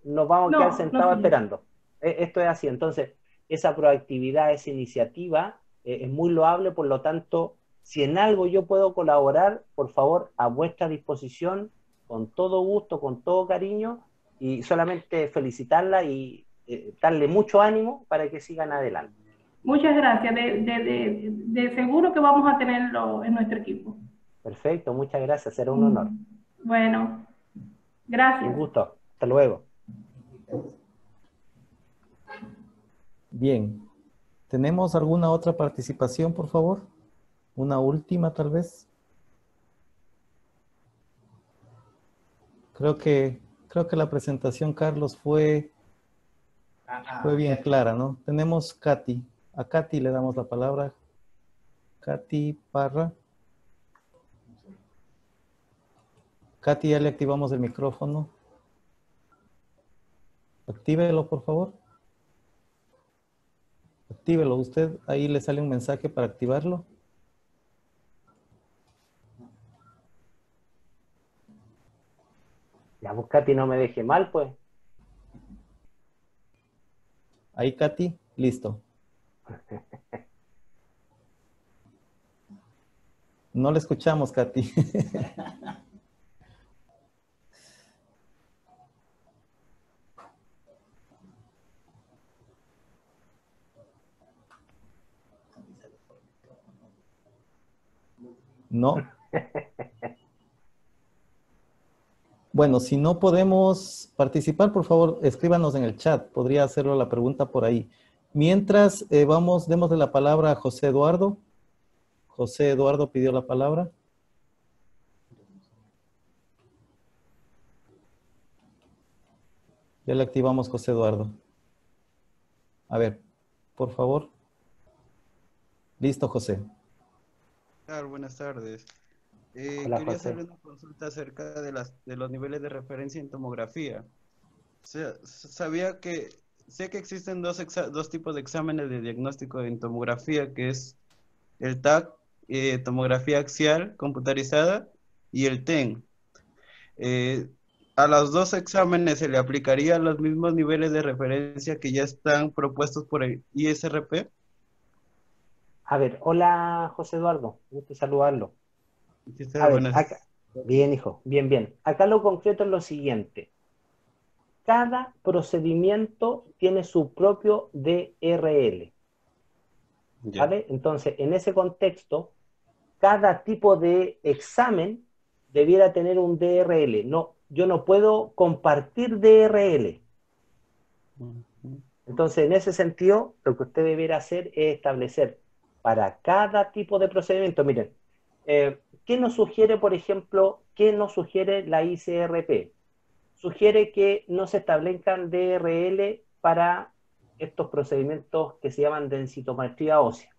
Speaker 1: nos vamos a quedar
Speaker 4: No, no,
Speaker 1: sentados
Speaker 4: señor.
Speaker 1: esperando. Esto es así. Entonces, esa proactividad, esa iniciativa es muy loable, por lo tanto, si en algo yo puedo colaborar, por favor, a vuestra disposición, con todo gusto, con todo cariño, y solamente felicitarla y darle mucho ánimo para que sigan adelante.
Speaker 4: Muchas gracias. De seguro que vamos a tenerlo en nuestro equipo.
Speaker 1: Perfecto, muchas gracias, será un honor.
Speaker 4: Bueno,
Speaker 1: Un
Speaker 4: gracias.
Speaker 1: gusto, hasta luego.
Speaker 2: Bien. ¿Tenemos alguna otra participación, por favor? Una última, tal vez. Creo que la presentación, Carlos, fue bien clara, ¿no? Tenemos Katy. A Katy le damos la palabra. Katy Parra. Katy, ya le activamos el micrófono. Actívelo, por favor. Actívelo usted. Ahí le sale un mensaje para activarlo.
Speaker 1: Ya, pues Katy, no me deje mal, pues.
Speaker 2: Ahí, Katy. Listo. No le escuchamos, Katy. No. Bueno, si no podemos participar, por favor, escríbanos en el chat. Podría hacerlo la pregunta por ahí. Mientras, démosle la palabra a José Eduardo. José Eduardo pidió la palabra. Ya le activamos, José Eduardo. A ver, por favor. Listo, José.
Speaker 5: Buenas tardes.
Speaker 1: Hola,
Speaker 5: Quería
Speaker 1: José.
Speaker 5: hacerle una consulta acerca de los niveles de referencia en tomografía. O sea, sé que existen dos tipos de exámenes de diagnóstico en tomografía, que es el TAC, tomografía axial computarizada, y el TEN. A los dos exámenes se le aplicarían los mismos niveles de referencia que ya están propuestos por el ISRP.
Speaker 1: A ver, hola José Eduardo, gusto saludarlo.
Speaker 5: Sí,
Speaker 1: A ver,
Speaker 5: buenas.
Speaker 1: acá, bien hijo, bien, bien. Acá lo concreto es lo siguiente. Cada procedimiento tiene su propio DRL,
Speaker 5: Ya.
Speaker 1: ¿vale? Entonces, en ese contexto, cada tipo de examen debiera tener un DRL. No, yo no puedo compartir DRL.
Speaker 5: Ujú.
Speaker 1: Entonces, en ese sentido, lo que usted debiera hacer es establecer para cada tipo de procedimiento. Miren, ¿qué nos sugiere, por ejemplo, qué nos sugiere la ICRP? Sugiere que no se establezcan DRL para estos procedimientos que se llaman densitometría ósea,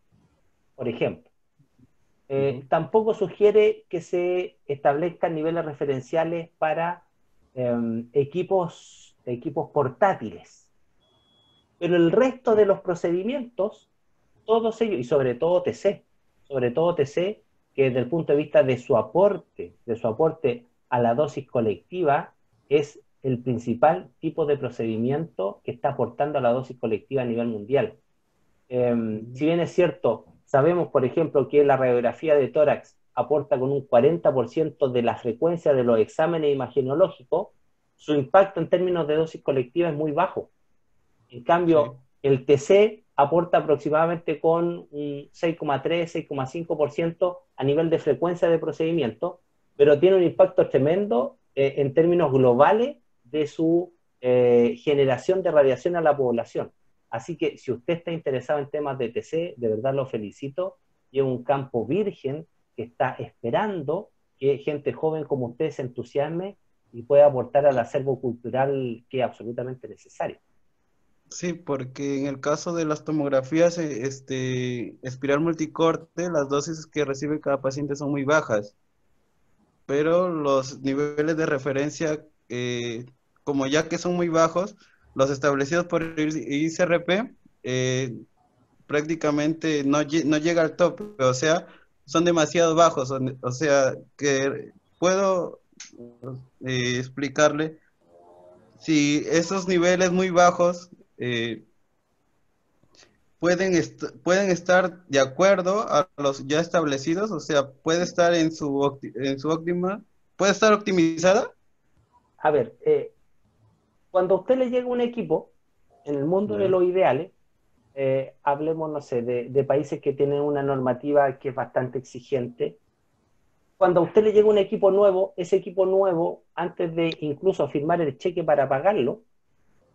Speaker 1: por ejemplo. Tampoco sugiere que se establezcan niveles referenciales para equipos portátiles. Pero el resto de los procedimientos, todos ellos, y sobre todo TC, que desde el punto de vista de su aporte a la dosis colectiva, es el principal tipo de procedimiento que está aportando a la dosis colectiva a nivel mundial. Si bien es cierto, sabemos, por ejemplo, que la radiografía de tórax aporta con un 40% de la frecuencia de los exámenes imagenológicos, su impacto en términos de dosis colectiva es muy bajo. En cambio, el TC aporta aproximadamente con un 6,3, 6,5% a nivel de frecuencia de procedimiento, pero tiene un impacto tremendo en términos globales de su generación de radiación a la población. Así que si usted está interesado en temas de TC, de verdad lo felicito, y es un campo virgen que está esperando que gente joven como usted se entusiasme y pueda aportar al acervo cultural que es absolutamente necesario.
Speaker 5: Sí, porque en el caso de las tomografías, espiral multicorte, las dosis que recibe cada paciente son muy bajas, pero los niveles de referencia, como ya que son muy bajos, los establecidos por el ICRP, prácticamente no llega al top, o sea, son demasiado bajos, o sea, que puedo explicarle si esos niveles muy bajos pueden estar de acuerdo a los ya establecidos, o sea, puede estar en su óptima, puede estar optimizada.
Speaker 1: A ver, cuando a usted le llega un equipo, en el mundo de
Speaker 5: Ya.
Speaker 1: los ideales, hablemos, no sé, de países que tienen una normativa que es bastante exigente. Cuando a usted le llega un equipo nuevo, ese equipo nuevo, antes de incluso firmar el cheque para pagarlo,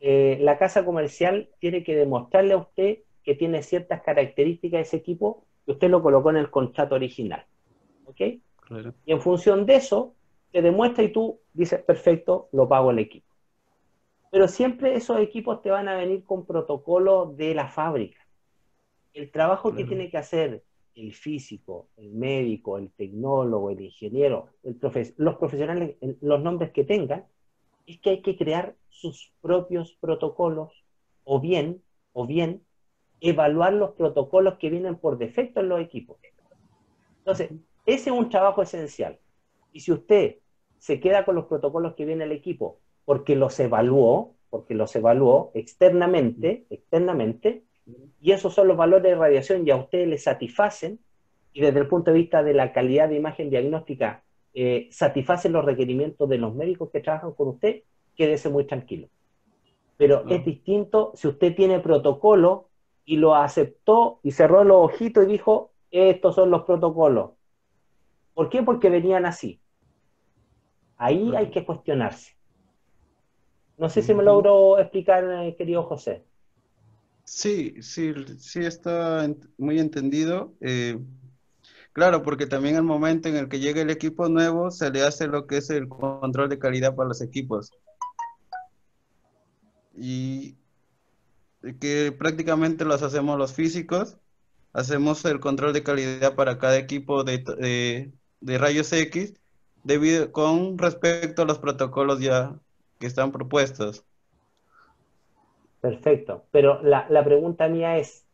Speaker 1: la casa comercial tiene que demostrarle a usted que tiene ciertas características de ese equipo que usted lo colocó en el contrato original. ¿Ok?
Speaker 5: Claro.
Speaker 1: Y en función de eso, te demuestra y tú dices, perfecto, lo pago el equipo. Pero siempre esos equipos te van a venir con protocolos de la fábrica. El trabajo que
Speaker 5: Claro.
Speaker 1: tiene que hacer el físico, el médico, el tecnólogo, el ingeniero, los profesionales, los nombres que tengan, es que hay que crear sus propios protocolos o bien evaluar los protocolos que vienen por defecto en los equipos. Entonces, ese es un trabajo esencial. Y si usted se queda con los protocolos que viene el equipo porque los evaluó externamente, y esos son los valores de radiación y a usted le satisfacen, y desde el punto de vista de la calidad de imagen diagnóstica, satisfacen los requerimientos de los médicos que trabajan con usted, quédese muy tranquilo. Pero es
Speaker 5: No.
Speaker 1: distinto si usted tiene protocolo y lo aceptó y cerró los ojitos y dijo, estos son los protocolos. ¿Por qué? Porque venían así. Ahí hay que cuestionarse. No sé si me
Speaker 5: Ujú.
Speaker 1: logro explicar, querido José.
Speaker 5: Sí, sí, sí está muy entendido. Claro, porque también al momento en el que llega el equipo nuevo, se le hace lo que es el control de calidad para los equipos. Y que prácticamente los hacemos los físicos, hacemos el control de calidad para cada equipo de rayos X, con respecto a los protocolos ya que están propuestos.
Speaker 1: Perfecto. Pero la pregunta mía es,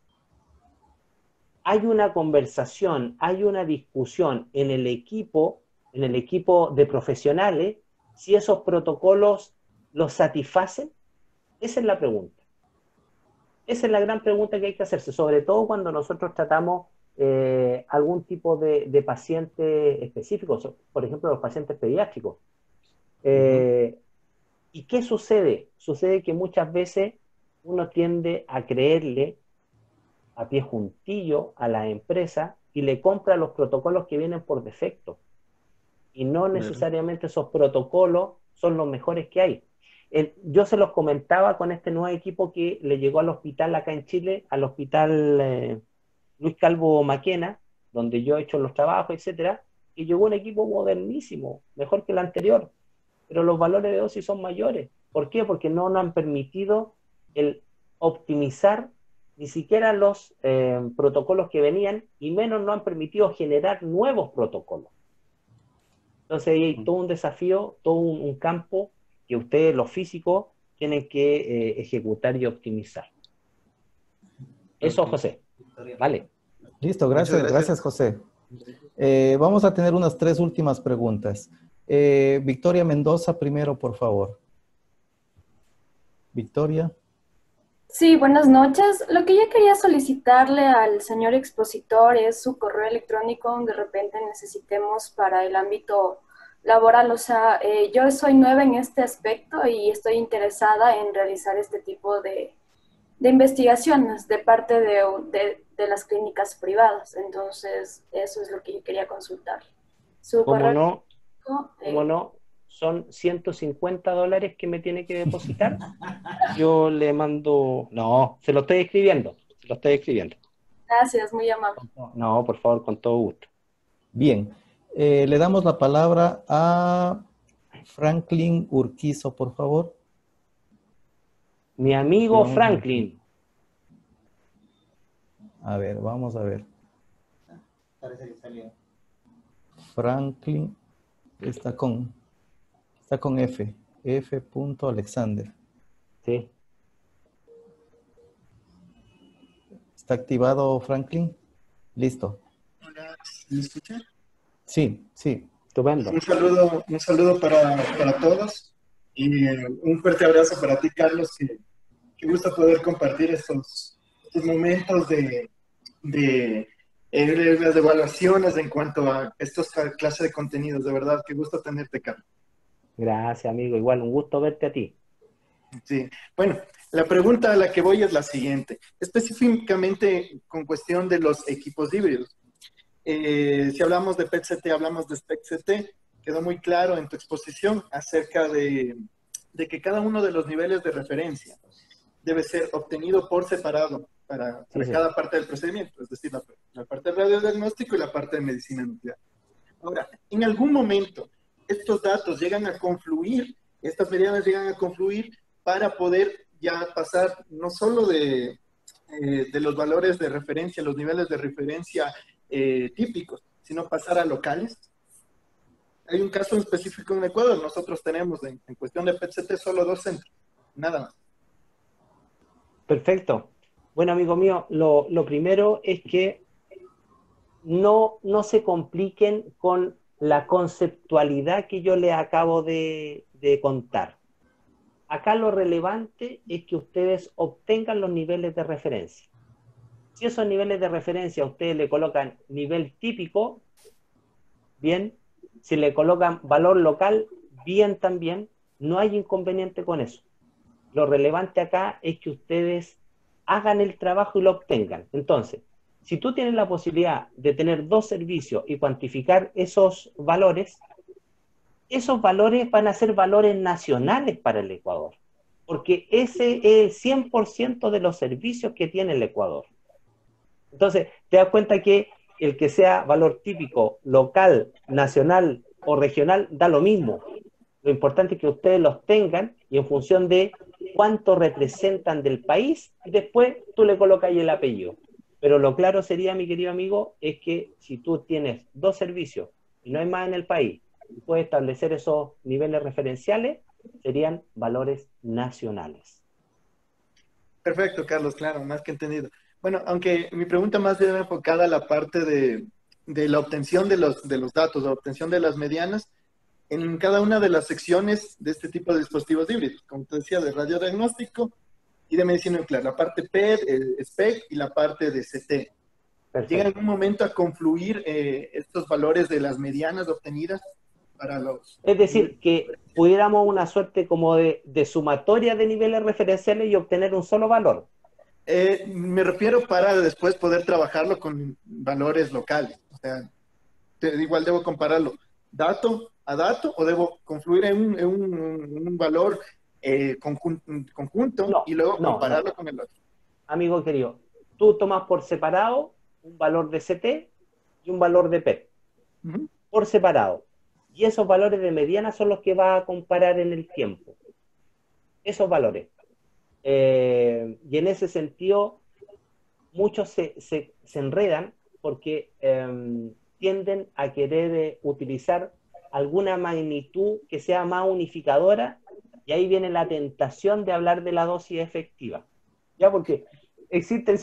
Speaker 1: ¿hay una conversación, hay una discusión en el equipo de profesionales, si esos protocolos los satisfacen? Esa es la pregunta. Esa es la gran pregunta que hay que hacerse, sobre todo cuando nosotros tratamos algún tipo de paciente específico, por ejemplo, los pacientes pediátricos.
Speaker 5: Ujú.
Speaker 1: Eh, ¿Y qué sucede? Sucede que muchas veces uno tiende a creerle a pie juntillo a la empresa y le compra los protocolos que vienen por defecto. Y no
Speaker 5: Claro.
Speaker 1: necesariamente esos protocolos son los mejores que hay. Yo se los comentaba con este nuevo equipo que le llegó al hospital acá en Chile, al hospital Luis Calvo Maquena, donde yo he hecho los trabajos, etcétera, y llegó un equipo modernísimo, mejor que el anterior, pero los valores de dosis son mayores. ¿Por qué? Porque no nos han permitido el optimizar ni siquiera los protocolos que venían y menos nos han permitido generar nuevos protocolos. Entonces hay todo un desafío, todo un campo que ustedes, los físicos, tienen que ejecutar y optimizar. Eso,
Speaker 5: Ok.
Speaker 1: José. Vale.
Speaker 2: Listo,
Speaker 5: Muchas
Speaker 2: gracias,
Speaker 5: gracias.
Speaker 2: gracias, José. Vamos a tener unas 3 últimas preguntas. Victoria Mendoza, primero, por favor. Victoria.
Speaker 6: Sí, buenas noches. Lo que yo quería solicitarle al señor expositor es su correo electrónico donde de repente necesitemos para el ámbito laboral. O sea, yo soy nueva en este aspecto y estoy interesada en realizar este tipo de investigaciones de parte de las clínicas privadas. Entonces, eso es lo que yo quería consultar. Su
Speaker 1: ¿Cómo
Speaker 6: correo
Speaker 1: no?
Speaker 6: electrónico,
Speaker 1: ¿Cómo no? Son $150 que me tiene que depositar. Yo le mando... No, se lo estoy escribiendo. Se lo estoy escribiendo.
Speaker 6: gracias, muy amable.
Speaker 1: No, por favor, con todo gusto.
Speaker 2: Bien. Le damos la palabra a Franklin Urquizo, por favor.
Speaker 1: Mi
Speaker 2: Y
Speaker 1: amigo
Speaker 2: vamos
Speaker 1: Franklin.
Speaker 2: a ver, vamos a ver. Franklin está con F. F. Alexander.
Speaker 1: Sí.
Speaker 2: ¿Está activado, Franklin? Listo.
Speaker 7: Hola, ¿me escucha?
Speaker 2: Sí, sí.
Speaker 1: Estupendo.
Speaker 7: Un saludo para todos y un fuerte abrazo para ti, Carlos, que gusta poder compartir estos momentos de las evaluaciones en cuanto a estos clases de contenidos. De verdad, qué gusto tenerte, Carlos.
Speaker 1: Gracias, amigo. Igual, un gusto verte a ti.
Speaker 7: Sí, bueno, la pregunta a la que voy es la siguiente. Específicamente con cuestión de los equipos híbridos. Si hablamos de PET-CT, hablamos de SPEC-CT, quedó muy claro en tu exposición acerca de que cada uno de los niveles de referencia debe ser obtenido por separado para
Speaker 1: Sí.
Speaker 7: cada parte del procedimiento, es decir, la parte de radiodiagnóstico y la parte de medicina nuclear. Ahora, en algún momento, estos datos llegan a confluir, estas medianas llegan a confluir para poder ya pasar no solo de los valores de referencia, los niveles de referencia típicos, sino pasar a locales. Hay un caso específico en Ecuador. Nosotros tenemos en cuestión de PET-CT solo 2 centros, nada más.
Speaker 1: Perfecto. Bueno, amigo mío, lo primero es que no se compliquen con la conceptualidad que yo les acabo de contar. Acá lo relevante es que ustedes obtengan los niveles de referencia. Si esos niveles de referencia ustedes le colocan nivel típico, bien. Si le colocan valor local, bien también. No hay inconveniente con eso. Lo relevante acá es que ustedes hagan el trabajo y lo obtengan. Entonces, si tú tienes la posibilidad de tener 2 servicios y cuantificar esos valores van a ser valores nacionales para el Ecuador, porque ese es el 100% de los servicios que tiene el Ecuador. Entonces, te das cuenta que el que sea valor típico, local, nacional o regional, da lo mismo. Lo importante es que ustedes los tengan y en función de cuánto representan del país, después tú le colocas ahí el apellido. Pero lo claro sería, mi querido amigo, es que si tú tienes 2 servicios y no hay más en el país, y puedes establecer esos niveles referenciales, serían valores nacionales.
Speaker 7: Perfecto, Carlos, claro, más que entendido. Bueno, aunque mi pregunta más bien enfocada a la parte de la obtención de los datos, la obtención de las medianas, en cada una de las secciones de este tipo de dispositivos híbridos, como te decía, de radiodiagnóstico y de medicina nuclear, la parte PET, SPEC y la parte de CT.
Speaker 1: Perfecto.
Speaker 7: ¿Llega en un momento a confluir estos valores de las medianas obtenidas para los...
Speaker 1: Es decir, que pudiéramos una suerte como de sumatoria de niveles referenciales y obtener un solo valor.
Speaker 7: Me refiero para después poder trabajarlo con valores locales. O sea, igual debo compararlo dato a dato o debo confluir en un valor conjunto y luego compararlo con el otro.
Speaker 1: Amigo querido, tú tomas por separado un valor de CT y un valor de PET. Por separado. Y esos valores de mediana son los que vas a comparar en el tiempo. Esos valores. Y en ese sentido, muchos se enredan porque tienden a querer utilizar alguna magnitud que sea más unificadora, y ahí viene la tentación de hablar de la dosis efectiva. ¿Ya? Porque existen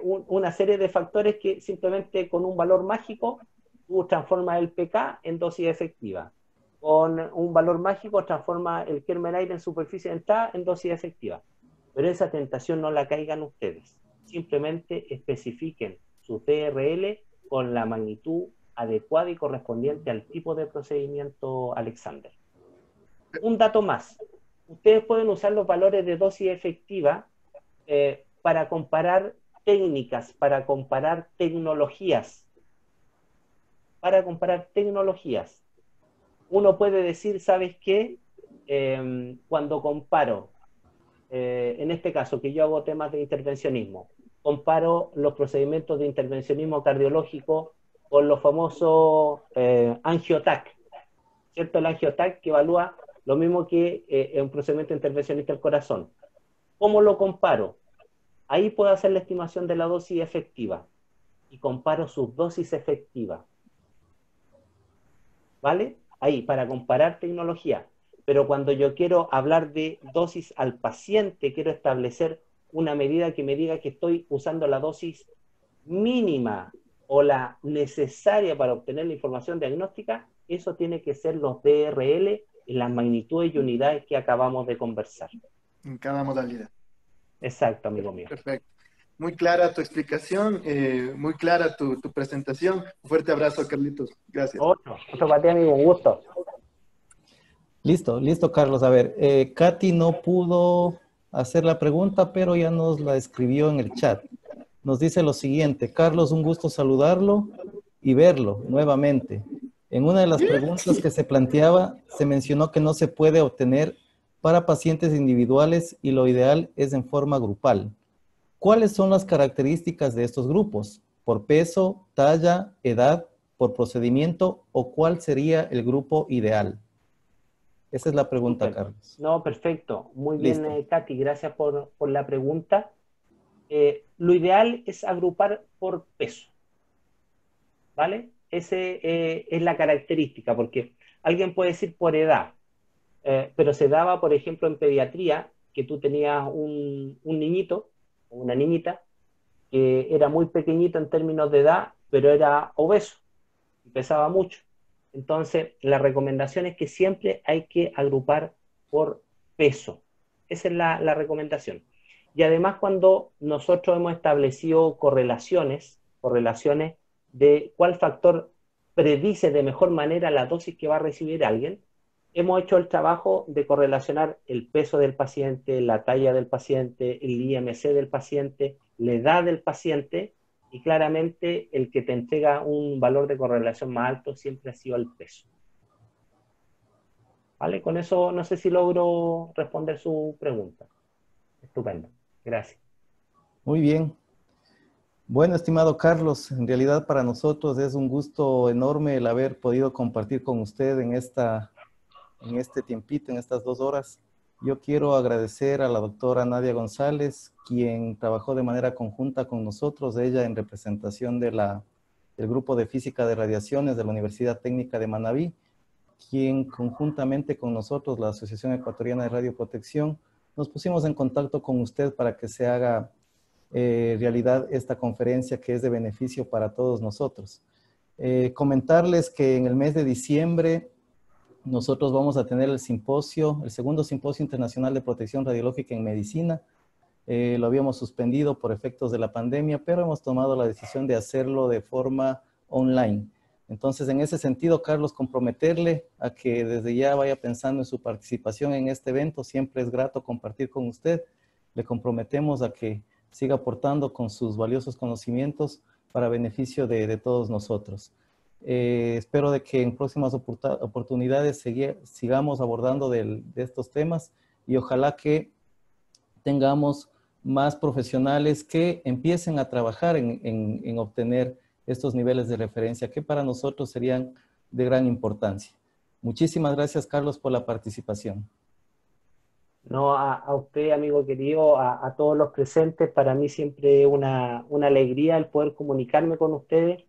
Speaker 1: una serie de factores que simplemente con un valor mágico tú transformas el pK en dosis efectiva. Con un valor mágico transforma el Kerr-Meinel en superficie dentada en dosis efectiva. Pero esa tentación no la caigan ustedes. Simplemente especifiquen su TRL con la magnitud adecuada y correspondiente al tipo de procedimiento, Alexander. Un dato más. Ustedes pueden usar los valores de dosis efectiva para comparar técnicas, para comparar tecnologías. Para comparar tecnologías. Uno puede decir, ¿sabes qué? Cuando comparo, en este caso que yo hago temas de intervencionismo, comparo los procedimientos de intervencionismo cardiológico con los famosos angiotac, ¿cierto? El angiotac que evalúa lo mismo que un procedimiento intervencionista del corazón. ¿Cómo lo comparo? Ahí puedo hacer la estimación de la dosis efectiva y comparo sus dosis efectivas. ¿Vale? Ahí, para comparar tecnología. Pero cuando yo quiero hablar de dosis al paciente, quiero establecer una medida que me diga que estoy usando la dosis mínima o la necesaria para obtener la información diagnóstica, eso tiene que ser los DRL en las magnitudes y unidades que acabamos de conversar.
Speaker 7: En cada modalidad.
Speaker 1: Exacto, amigo mío.
Speaker 7: Perfecto. Muy clara tu explicación, muy clara tu presentación. Un fuerte abrazo, Carlitos. Gracias.
Speaker 1: Otro para ti, amigo, un gusto.
Speaker 2: Listo, Carlos. A ver, Katy no pudo hacer la pregunta, pero ya nos la escribió en el chat. Nos dice lo siguiente: Carlos, un gusto saludarlo y verlo nuevamente. En una de las preguntas que se planteaba, se mencionó que no se puede obtener para pacientes individuales y lo ideal es en forma grupal. ¿Cuáles son las características de estos grupos? ¿Por peso, talla, edad, por procedimiento o cuál sería el grupo ideal? Esa es la pregunta, Carlos.
Speaker 1: No, perfecto. Muy
Speaker 2: Listo.
Speaker 1: bien, Katy, gracias por la pregunta. Lo ideal es agrupar por peso, ¿vale? Ese es la característica, porque alguien puede decir por edad, pero se daba, por ejemplo, en pediatría, que tú tenías un niñito o una niñita que era muy pequeñito en términos de edad, pero era obeso y pesaba mucho. Entonces, la recomendación es que siempre hay que agrupar por peso. Esa es la recomendación. Y además, cuando nosotros hemos establecido correlaciones de cuál factor predice de mejor manera la dosis que va a recibir alguien, hemos hecho el trabajo de correlacionar el peso del paciente, la talla del paciente, el IMC del paciente, la edad del paciente, y claramente el que te entrega un valor de correlación más alto siempre ha sido el peso. ¿Vale? Con eso no sé si logro responder su pregunta. Estupendo. Gracias.
Speaker 2: Muy bien. Bueno, estimado Carlos, en realidad para nosotros es un gusto enorme el haber podido compartir con usted en este tiempito, en estas 2 horas. Yo quiero agradecer a la doctora Nadia González, quien trabajó de manera conjunta con nosotros, ella en representación del Grupo de Física de Radiaciones de la Universidad Técnica de Manabí, quien conjuntamente con nosotros, la Asociación Ecuatoriana de Radioprotección, nos pusimos en contacto con usted para que se haga realidad esta conferencia que es de beneficio para todos nosotros. Comentarles que en el mes de diciembre nosotros vamos a tener el segundo simposio internacional de protección radiológica en medicina. Lo habíamos suspendido por efectos de la pandemia, pero hemos tomado la decisión de hacerlo de forma online. Entonces, en ese sentido, Carlos, comprometerle a que desde ya vaya pensando en su participación en este evento. Siempre es grato compartir con usted. Le comprometemos a que siga aportando con sus valiosos conocimientos para beneficio de todos nosotros. Espero de que en próximas oportunidades sigamos abordando de estos temas y ojalá que tengamos más profesionales que empiecen a trabajar en obtener estos niveles de referencia que para nosotros serían de gran importancia. Muchísimas gracias, Carlos, por la participación.
Speaker 1: No, a usted, amigo querido, a todos los presentes, para mí siempre es una alegría el poder comunicarme con ustedes,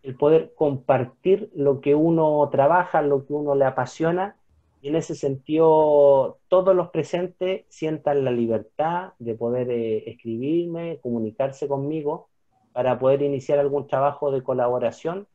Speaker 1: el poder compartir lo que uno trabaja, lo que uno le apasiona, y en ese sentido todos los presentes sientan la libertad de poder escribirme, comunicarse conmigo para poder iniciar algún trabajo de colaboración,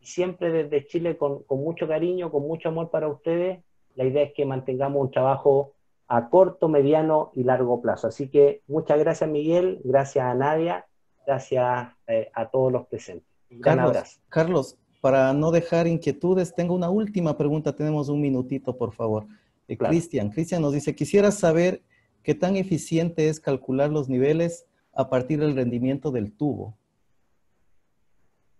Speaker 1: y siempre desde Chile con mucho cariño, con mucho amor para ustedes. La idea es que mantengamos un trabajo a corto, mediano y largo plazo. Así que muchas gracias, Miguel, gracias a Nadia, gracias a todos los presentes. Un gran abrazo.
Speaker 2: Carlos, para no dejar inquietudes, tengo una última pregunta. Tenemos un minutito, por favor. Claro. Cristian nos dice, quisiera saber qué tan eficiente es calcular los niveles a partir del rendimiento del tubo.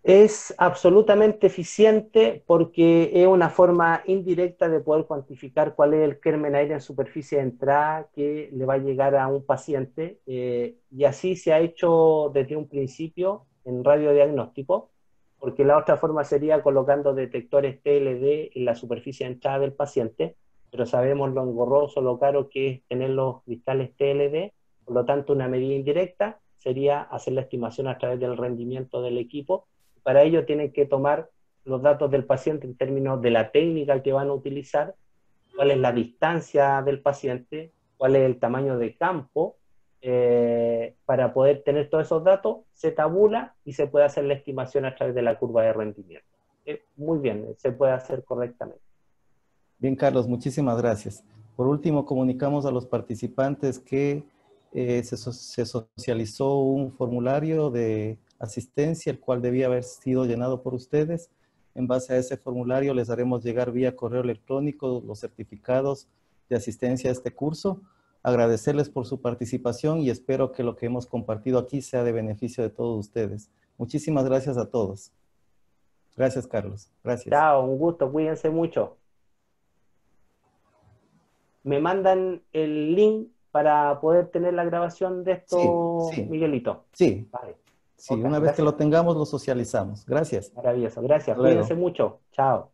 Speaker 1: Es absolutamente eficiente porque es una forma indirecta de poder cuantificar cuál es el germen aire en superficie de entrada que le va a llegar a un paciente, y así se ha hecho desde un principio en radiodiagnóstico, porque la otra forma sería colocando detectores TLD en la superficie de entrada del paciente, pero sabemos lo engorroso, lo caro que es tener los cristales TLD, por lo tanto una medida indirecta sería hacer la estimación a través del rendimiento del equipo. Para ello tienen que tomar los datos del paciente en términos de la técnica que van a utilizar, cuál es la distancia del paciente, cuál es el tamaño de campo, para poder tener todos esos datos, se tabula y se puede hacer la estimación a través de la curva de rendimiento. Muy bien, se puede hacer correctamente.
Speaker 2: Bien, Carlos, muchísimas gracias. Por último, comunicamos a los participantes que se socializó un formulario de asistencia, el cual debía haber sido llenado por ustedes. En base a ese formulario les haremos llegar vía correo electrónico los certificados de asistencia a este curso. Agradecerles por su participación y espero que lo que hemos compartido aquí sea de beneficio de todos ustedes. Muchísimas gracias a todos. Gracias, Carlos. Gracias.
Speaker 1: Chao, un gusto, cuídense mucho. Me mandan el link para poder tener la grabación de esto,
Speaker 2: Sí, sí.
Speaker 1: Miguelito.
Speaker 2: Sí,
Speaker 1: Vale.
Speaker 2: sí,
Speaker 1: Ok,
Speaker 2: una vez
Speaker 1: gracias.
Speaker 2: que lo tengamos, lo socializamos. Gracias.
Speaker 1: Maravilloso, gracias.
Speaker 2: Hasta luego.
Speaker 1: Cuídense mucho. Chao.